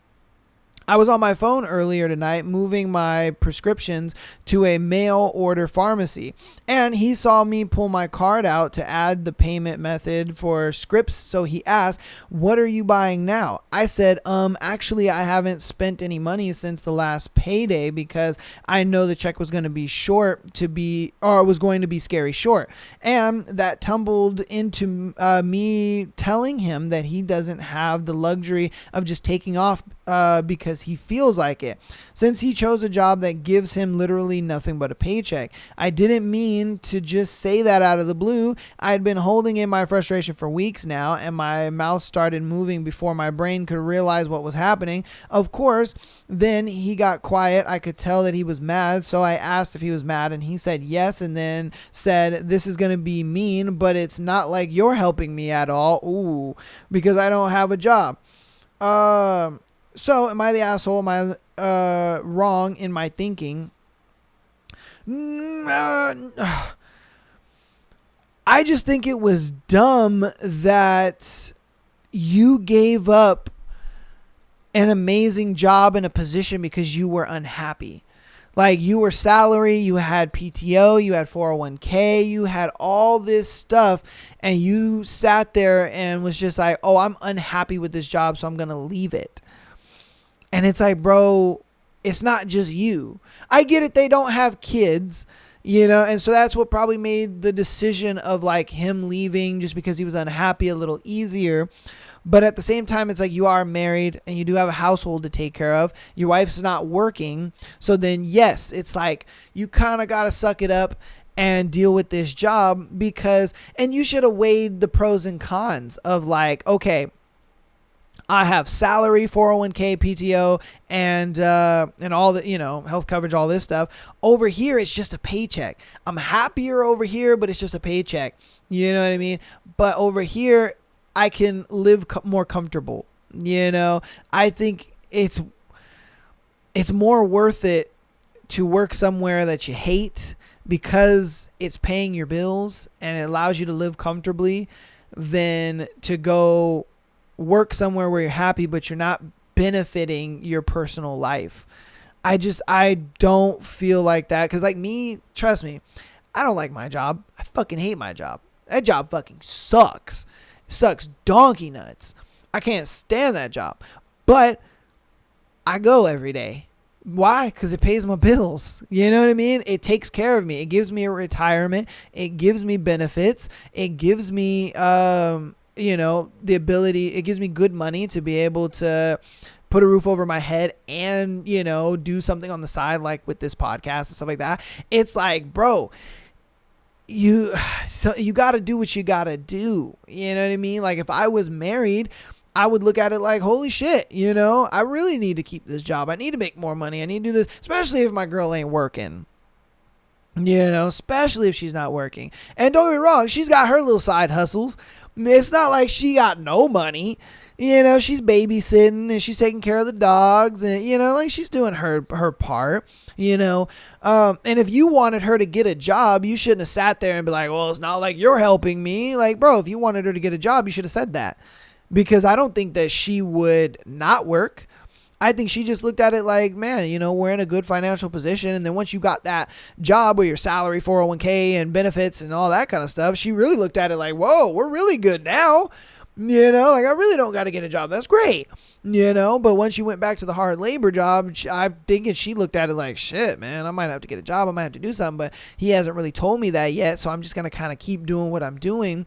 I was on my phone earlier tonight moving my prescriptions to a mail order pharmacy, and he saw me pull my card out to add the payment method for scripts. So he asked, "What are you buying now?" I said, actually, I haven't spent any money since the last payday because I know the check was going to be was going to be scary short." And that tumbled into me telling him that he doesn't have the luxury of just taking off because he feels like it, since he chose a job that gives him literally nothing but a paycheck. I didn't mean to just say that out of the blue. I had been holding in my frustration for weeks now, and my mouth started moving before my brain could realize what was happening. Of course, then he got quiet. I could tell that he was mad, so I asked if he was mad, and he said yes, and then said, "This is going to be mean, but it's not like you're helping me at all." Ooh, because I don't have a job. So am I the asshole? Am I wrong in my thinking? I just think it was dumb that you gave up an amazing job and a position because you were unhappy. Like, you were salary, you had PTO, you had 401k, you had all this stuff, and you sat there and was just like, "Oh, I'm unhappy with this job, so I'm going to leave it." And it's like, bro, it's not just you. I get it. They don't have kids, and so that's what probably made the decision of like him leaving just because he was unhappy a little easier. But at the same time, it's like, you are married and you do have a household to take care of. Your wife's not working. So then, yes, it's like you kind of got to suck it up and deal with this job and you should have weighed the pros and cons of like, okay, I have salary, 401k, PTO, and all the, health coverage, all this stuff. Over here, it's just a paycheck. I'm happier over here, but it's just a paycheck. You know what I mean? But over here, I can live more comfortable. I think it's more worth it to work somewhere that you hate because it's paying your bills and it allows you to live comfortably than to go work somewhere where you're happy but you're not benefiting your personal life. I don't feel like that, because like me, trust me, I don't like my job. I fucking hate my job. That job fucking sucks. It sucks donkey nuts. I can't stand that job, but I go every day. Why? Because it pays my bills. You know what I mean? It takes care of me. It gives me a retirement. It gives me benefits. It gives me the ability, it gives me good money to be able to put a roof over my head and, do something on the side, like with this podcast and stuff like that. It's like, bro, you got to do what you got to do. You know what I mean? Like, if I was married, I would look at it like, holy shit, I really need to keep this job. I need to make more money. I need to do this, especially if my girl ain't working. Especially if she's not working. And don't get me wrong, she's got her little side hustles. It's not like she got no money. She's babysitting and she's taking care of the dogs and, like she's doing her part, and if you wanted her to get a job, you shouldn't have sat there and be like, well, it's not like you're helping me. Like, bro, if you wanted her to get a job, you should have said that, because I don't think that she would not work. I think she just looked at it like, man, we're in a good financial position. And then once you got that job where your salary, 401k and benefits and all that kind of stuff, she really looked at it like, whoa, we're really good now. Like, I really don't got to get a job. That's great. But once you went back to the hard labor job, I'm thinking she looked at it like, shit, man, I might have to get a job. I might have to do something, but he hasn't really told me that yet. So I'm just going to kind of keep doing what I'm doing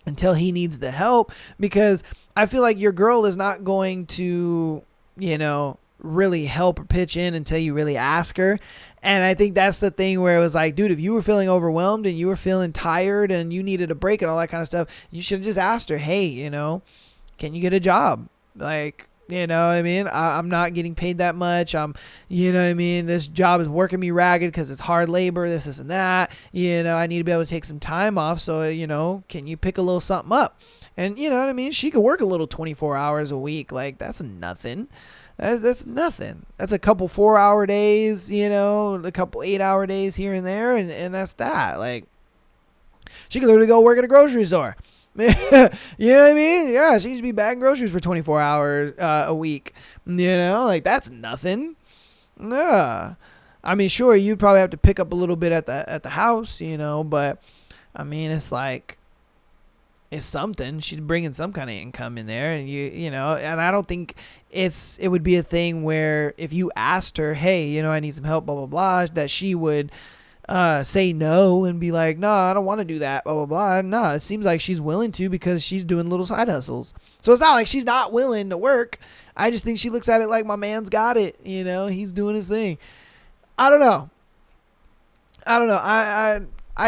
until he needs the help, because I feel like your girl is not going to, really help or pitch in until you really ask her. And I think that's the thing where it was like, dude, if you were feeling overwhelmed and you were feeling tired and you needed a break and all that kind of stuff, you should have just asked her, hey, can you get a job? Like, you know what I mean? I'm not getting paid that much. This job is working me ragged because it's hard labor, this and that. I need to be able to take some time off. So, can you pick a little something up? And you know what I mean? She could work a little 24 hours a week. Like, that's nothing. That's nothing. That's a couple 4-hour days, a couple 8-hour days here and there. And that's that. Like, she could literally go work at a grocery store. You know what I mean? Yeah, she should be bagging groceries for 24 hours a week. You know, like that's nothing. Yeah. I mean, sure, you'd probably have to pick up a little bit at the house, you know, but I mean, it's like it's something. She's bringing some kind of income in there, and you know, and I don't think it would be a thing where if you asked her, hey, you know, I need some help, blah blah blah, that she would say no and be like, no, I don't want to do that, blah blah blah. No, it seems like she's willing to because she's doing little side hustles. So it's not like she's not willing to work. I just think she looks at it like my man's got it, you know, he's doing his thing. I don't know. I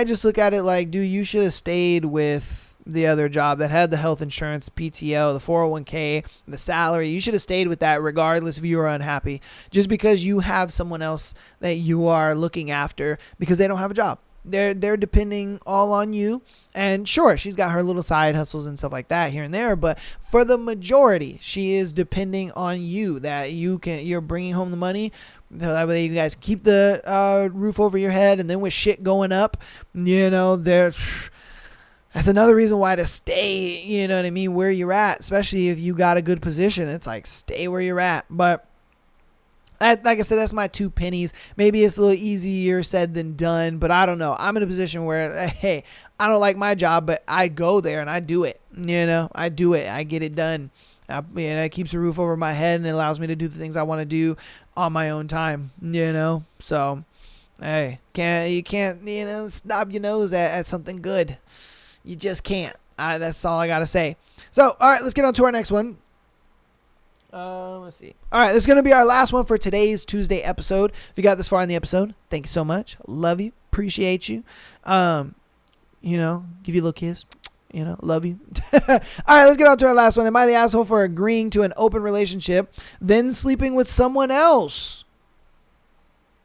just look at it like, dude, you should have stayed with the other job that had the health insurance, PTO, the 401k, the salary. You should have stayed with that regardless if you were unhappy, just because you have someone else that you are looking after because they don't have a job. They're depending all on you. And sure, she's got her little side hustles and stuff like that here and there, but for the majority, she is depending on you, that you're bringing home the money. That way you guys keep the roof over your head, and then with shit going up, you know, that's another reason why to stay, you know what I mean, where you're at, especially if you got a good position. It's like, stay where you're at. But like I said, that's my 2 pennies. Maybe it's a little easier said than done, but I don't know. I'm in a position where, hey, I don't like my job, but I go there and I do it. You know, I do it. I get it done. It keeps a roof over my head, and it allows me to do the things I want to do on my own time, you know. So, hey, you can't, you know, stop your nose at something good. You just can't. That's all I got to say. So, all right, let's get on to our next one. Let's see. All right, this is going to be our last one for today's Tuesday episode. If you got this far in the episode, thank you so much. Love you. Appreciate you. You know, give you a little kiss. You know, love you. All right, let's get on to our last one. Am I the asshole for agreeing to an open relationship, then sleeping with someone else?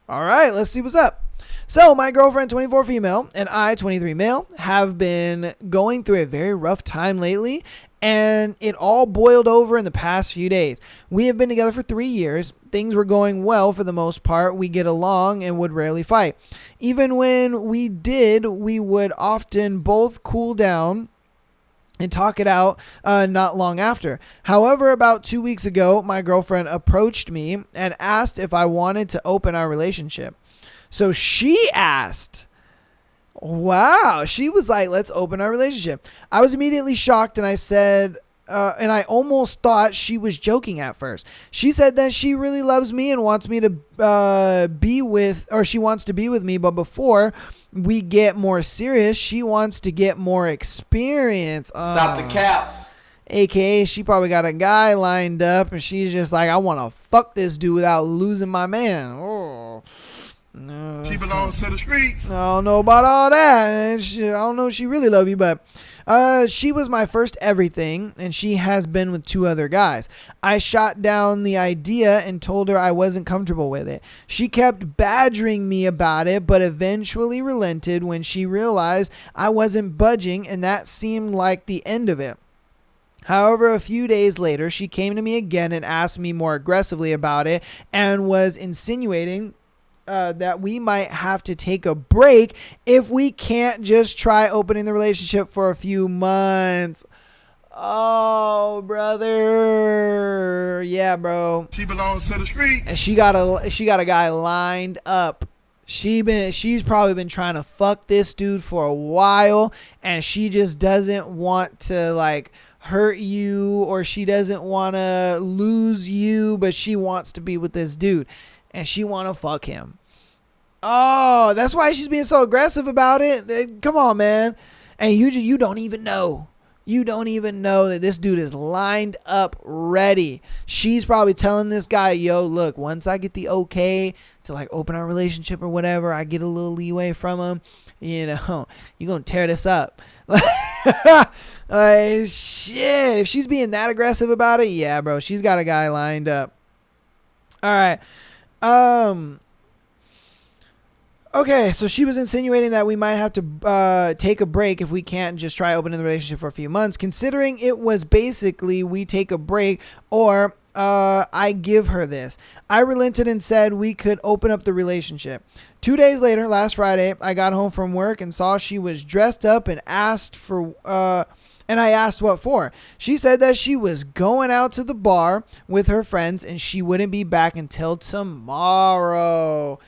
All right, let's see what's up. So my girlfriend, 24 female, and I, 23 male, have been going through a very rough time lately, and it all boiled over in the past few days. We have been together for 3 years. Things were going well for the most part. We get along and would rarely fight. Even when we did, we would often both cool down and talk it out not long after. However, about 2 weeks ago, my girlfriend approached me and asked if I wanted to open our relationship. So she asked. Wow. She was like, let's open our relationship. I was immediately shocked, and I said, and I almost thought she was joking at first. She said that she really loves me and wants me to she wants to be with me, but before we get more serious, she wants to get more experience. Stop the cap. AKA, she probably got a guy lined up, and she's just like, I want to fuck this dude without losing my man. Oh. No, she belongs to the streets. I don't know about all that. I don't know if she really love you, but she was my first everything, and she has been with 2 other guys. I shot down the idea and told her I wasn't comfortable with it. She kept badgering me about it, but eventually relented when she realized I wasn't budging, and that seemed like the end of it. However, a few days later, she came to me again and asked me more aggressively about it, and was insinuating that we might have to take a break if we can't just try opening the relationship for a few months. Oh, brother. Yeah, bro. She belongs to the streets. And she got a guy lined up. She's probably been trying to fuck this dude for a while, and she just doesn't want to like hurt you, or she doesn't want to lose you, but she wants to be with this dude, and she want to fuck him. Oh, that's why she's being so aggressive about it. Come on, man. And you don't even know. You don't even know that this dude is lined up ready. She's probably telling this guy, yo, look, once I get the okay to like open our relationship or whatever, I get a little leeway from him, you know, you're going to tear this up. Like, shit. If she's being that aggressive about it, yeah, bro, she's got a guy lined up. All right. Okay, so she was insinuating that we might have to take a break if we can't just try opening the relationship for a few months, considering it was basically we take a break or I give her this. I relented and said we could open up the relationship. 2 days later, last Friday, I got home from work and saw she was dressed up and asked And I asked what for. She said that she was going out to the bar with her friends and she wouldn't be back until tomorrow.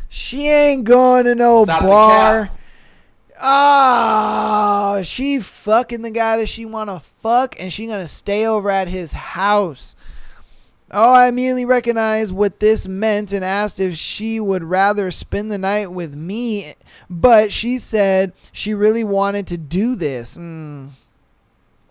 She ain't going to no Stop the bar. cap. Oh, she fucking the guy that she want to fuck and she going to stay over at his house. Oh, I immediately recognized what this meant and asked if she would rather spend the night with me. But she said she really wanted to do this.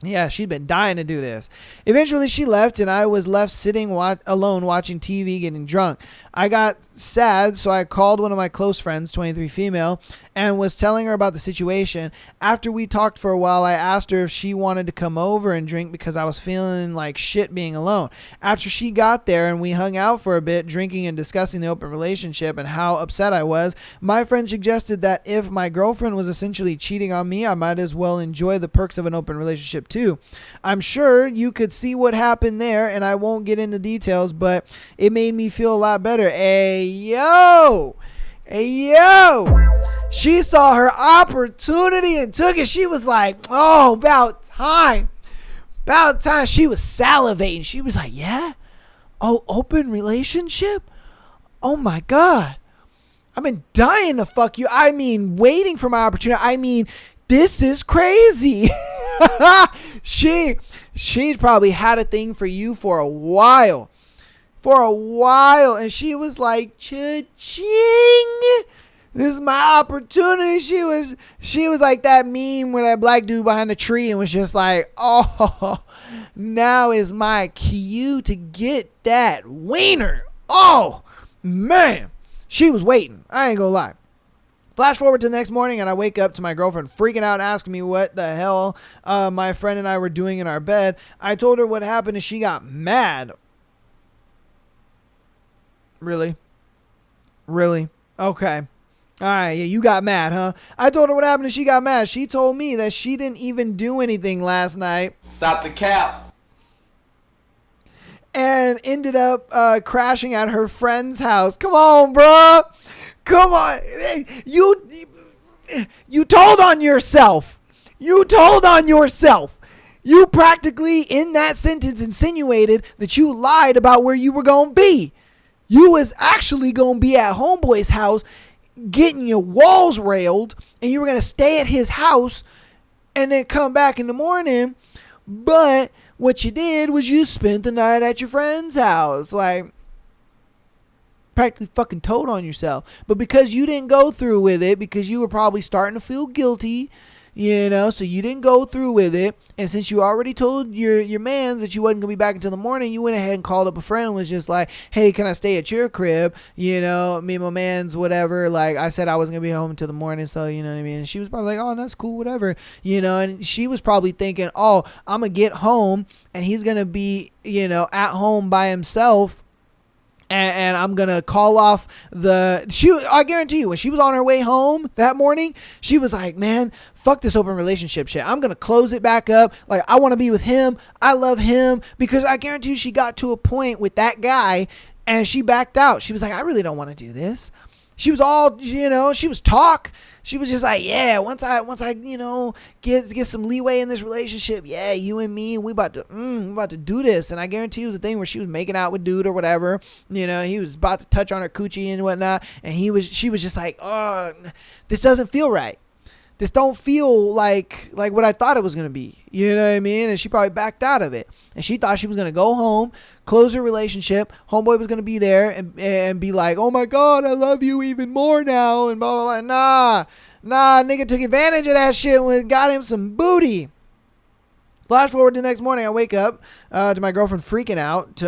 Yeah, she'd been dying to do this. Eventually, she left, and I was left sitting alone watching TV, getting drunk. I got sad, so I called one of my close friends, 23 female, and was telling her about the situation. After we talked for a while, I asked her if she wanted to come over and drink because I was feeling like shit being alone. After she got there and we hung out for a bit, drinking and discussing the open relationship and how upset I was, my friend suggested that if my girlfriend was essentially cheating on me, I might as well enjoy the perks of an open relationship too. I'm sure you could see what happened there, and I won't get into details, but it made me feel a lot better. Hey, yo! She saw her opportunity and took it. She was like, oh, about time. About time. She was salivating. She was like, yeah? Oh, open relationship? Oh, my God. I've been dying to fuck you. I mean, waiting for my opportunity. I mean, this is crazy. She'd probably had a thing for you for a while. And she was like, cha-ching, this is my opportunity. She was like that meme with that black dude behind the tree and was just like, oh, now is my cue to get that wiener. Oh, man. She was waiting. I ain't gonna lie. Flash forward to the next morning, and I wake up to my girlfriend freaking out, asking me what the hell my friend and I were doing in our bed. I told her what happened, and she got mad. Really? Okay. All right, yeah, you got mad, huh? I told her what happened and she got mad. She told me that she didn't even do anything last night. Stop the cap. And ended up crashing at her friend's house. Come on, bro. Come on. You told on yourself. You practically, in that sentence, insinuated that you lied about where you were going to be. You was actually going to be at homeboy's house getting your walls railed, and you were going to stay at his house and then come back in the morning. But what you did was you spent the night at your friend's house. Like, practically fucking told on yourself. But because you didn't go through with it, because you were probably starting to feel guilty, so you didn't go through with it. And since you already told your mans that you wasn't going to be back until the morning, you went ahead and called up a friend and was just like, hey, can I stay at your crib? Me and my mans, whatever. Like, I said I wasn't going to be home until the morning, so, you know what I mean? And she was probably like, oh, that's cool, whatever. And she was probably thinking, oh, I'm going to get home and he's going to be, at home by himself. And I'm going to call off I guarantee you, when she was on her way home that morning, she was like, man, fuck this open relationship shit. I'm going to close it back up. Like, I want to be with him. I love him. Because I guarantee you she got to a point with that guy and she backed out. She was like, I really don't want to do this. She was all, she was talk. She was just like, yeah, once I get some leeway in this relationship, yeah, you and me, we about to do this. And I guarantee it was a thing where she was making out with dude or whatever. He was about to touch on her coochie and whatnot. And she was just like, oh, this doesn't feel right. This don't feel like what I thought it was going to be. You know what I mean? And she probably backed out of it. And she thought she was going to go home, close her relationship. Homeboy was going to be there and be like, oh my God, I love you even more now. And blah, blah, blah. Nah, nigga took advantage of that shit and got him some booty. Flash forward to the next morning, I wake up to my girlfriend freaking out,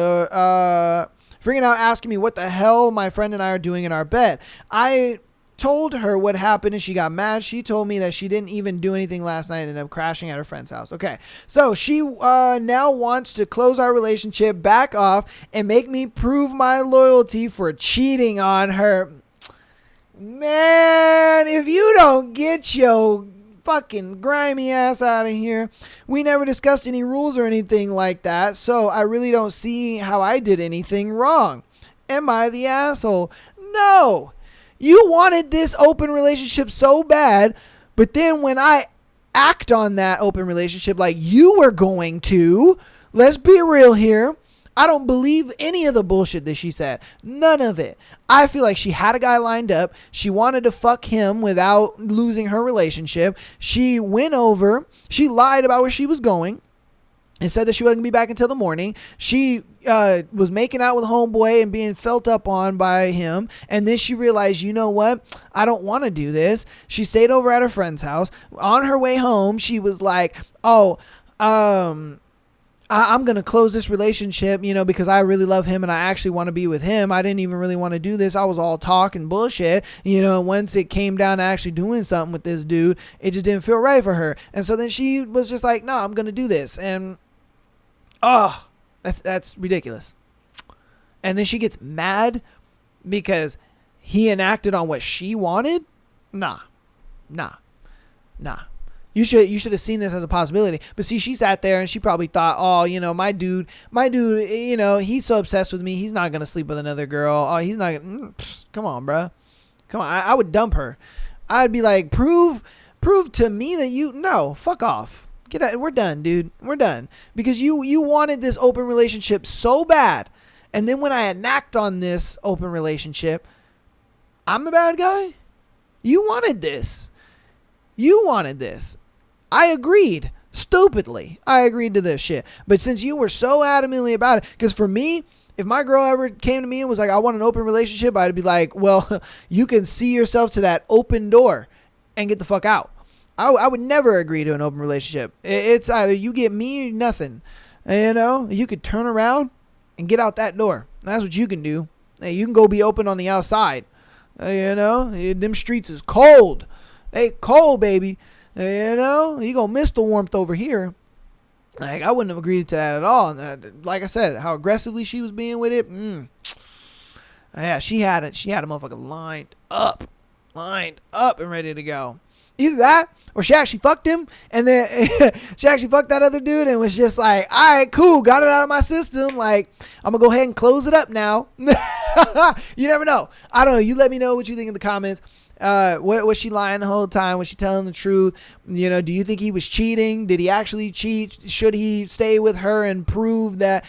asking me what the hell my friend and I are doing in our bed. I told her what happened and she got mad. She told me that she didn't even do anything last night and ended up crashing at her friend's house. Okay, so she now wants to close our relationship, back off, and make me prove my loyalty for cheating on her. Man, if you don't get your fucking grimy ass out of here. We never discussed any rules or anything like that, so I really don't see how I did anything wrong. Am I the asshole? No. You wanted this open relationship so bad, but then when I act on that open relationship like you were going to. Let's be real here. I don't believe any of the bullshit that she said. None of it. I feel like she had a guy lined up. She wanted to fuck him without losing her relationship. She went over. She lied about where she was going and said that she wasn't going to be back until the morning. She was making out with homeboy and being felt up on by him. And then she realized, you know what? I don't want to do this. She stayed over at her friend's house. On her way home, she was like, I'm going to close this relationship, because I really love him and I actually want to be with him. I didn't even really want to do this. I was all talk and bullshit. Once it came down to actually doing something with this dude, it just didn't feel right for her. And so then she was just like, no, I'm going to do this. And, that's ridiculous. And then she gets mad because he enacted on what she wanted. Nah. You should have seen this as a possibility. But see, she sat there and she probably thought, my dude, he's so obsessed with me. He's not going to sleep with another girl. Oh, he's not going to. Come on, bro. Come on. I would dump her. I'd be like, prove to me that no, fuck off. Get out. We're done, dude. We're done. Because you wanted this open relationship so bad. And then when I enact on this open relationship, I'm the bad guy. You wanted this. I agreed. Stupidly. I agreed to this shit. But since you were so adamantly about it, because for me, if my girl ever came to me and was like, I want an open relationship, I'd be like, well, you can see yourself to that open door and get the fuck out. I would never agree to an open relationship. It's either you get me or nothing. You could turn around and get out that door. That's what you can do. Hey, you can go be open on the outside. Them streets is cold. They cold, baby. You gonna miss the warmth over here. Like, I wouldn't have agreed to that at all. Like I said, how aggressively she was being with it. Yeah, she had a motherfucker lined up and ready to go. Either that, or she actually fucked him, and then she actually fucked that other dude and was just like, all right, cool, got it out of my system. Like, I'm going to go ahead and close it up now. You never know. I don't know. You let me know what you think in the comments. Was she lying the whole time? Was she telling the truth? Do you think he was cheating? Did he actually cheat? Should he stay with her and prove that,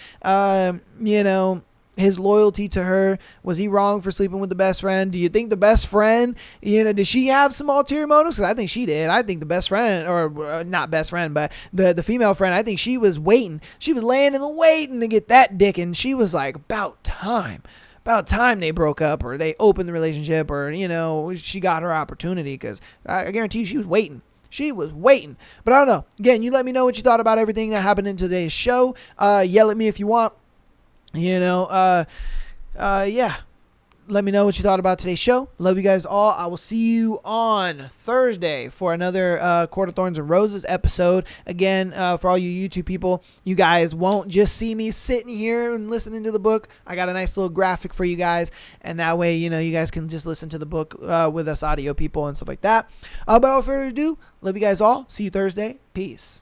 his loyalty to her? Was he wrong for sleeping with the best friend? Do you think the best friend, did she have some ulterior motives? Because I think she did. I think the best friend, or not best friend, but the female friend, I think she was waiting. She was laying in the waiting to get that dick, and she was like, about time they broke up or they opened the relationship, or, she got her opportunity, because I guarantee you she was waiting. She was waiting. But I don't know. Again, you let me know what you thought about everything that happened in today's show. Yell at me if you want. Yeah. Let me know what you thought about today's show. Love you guys all. I will see you on Thursday for another Court of Thorns and Roses episode. Again, for all you YouTube people, you guys won't just see me sitting here and listening to the book. I got a nice little graphic for you guys, and that way, you guys can just listen to the book with us audio people and stuff like that. But without further ado, love you guys all. See you Thursday. Peace.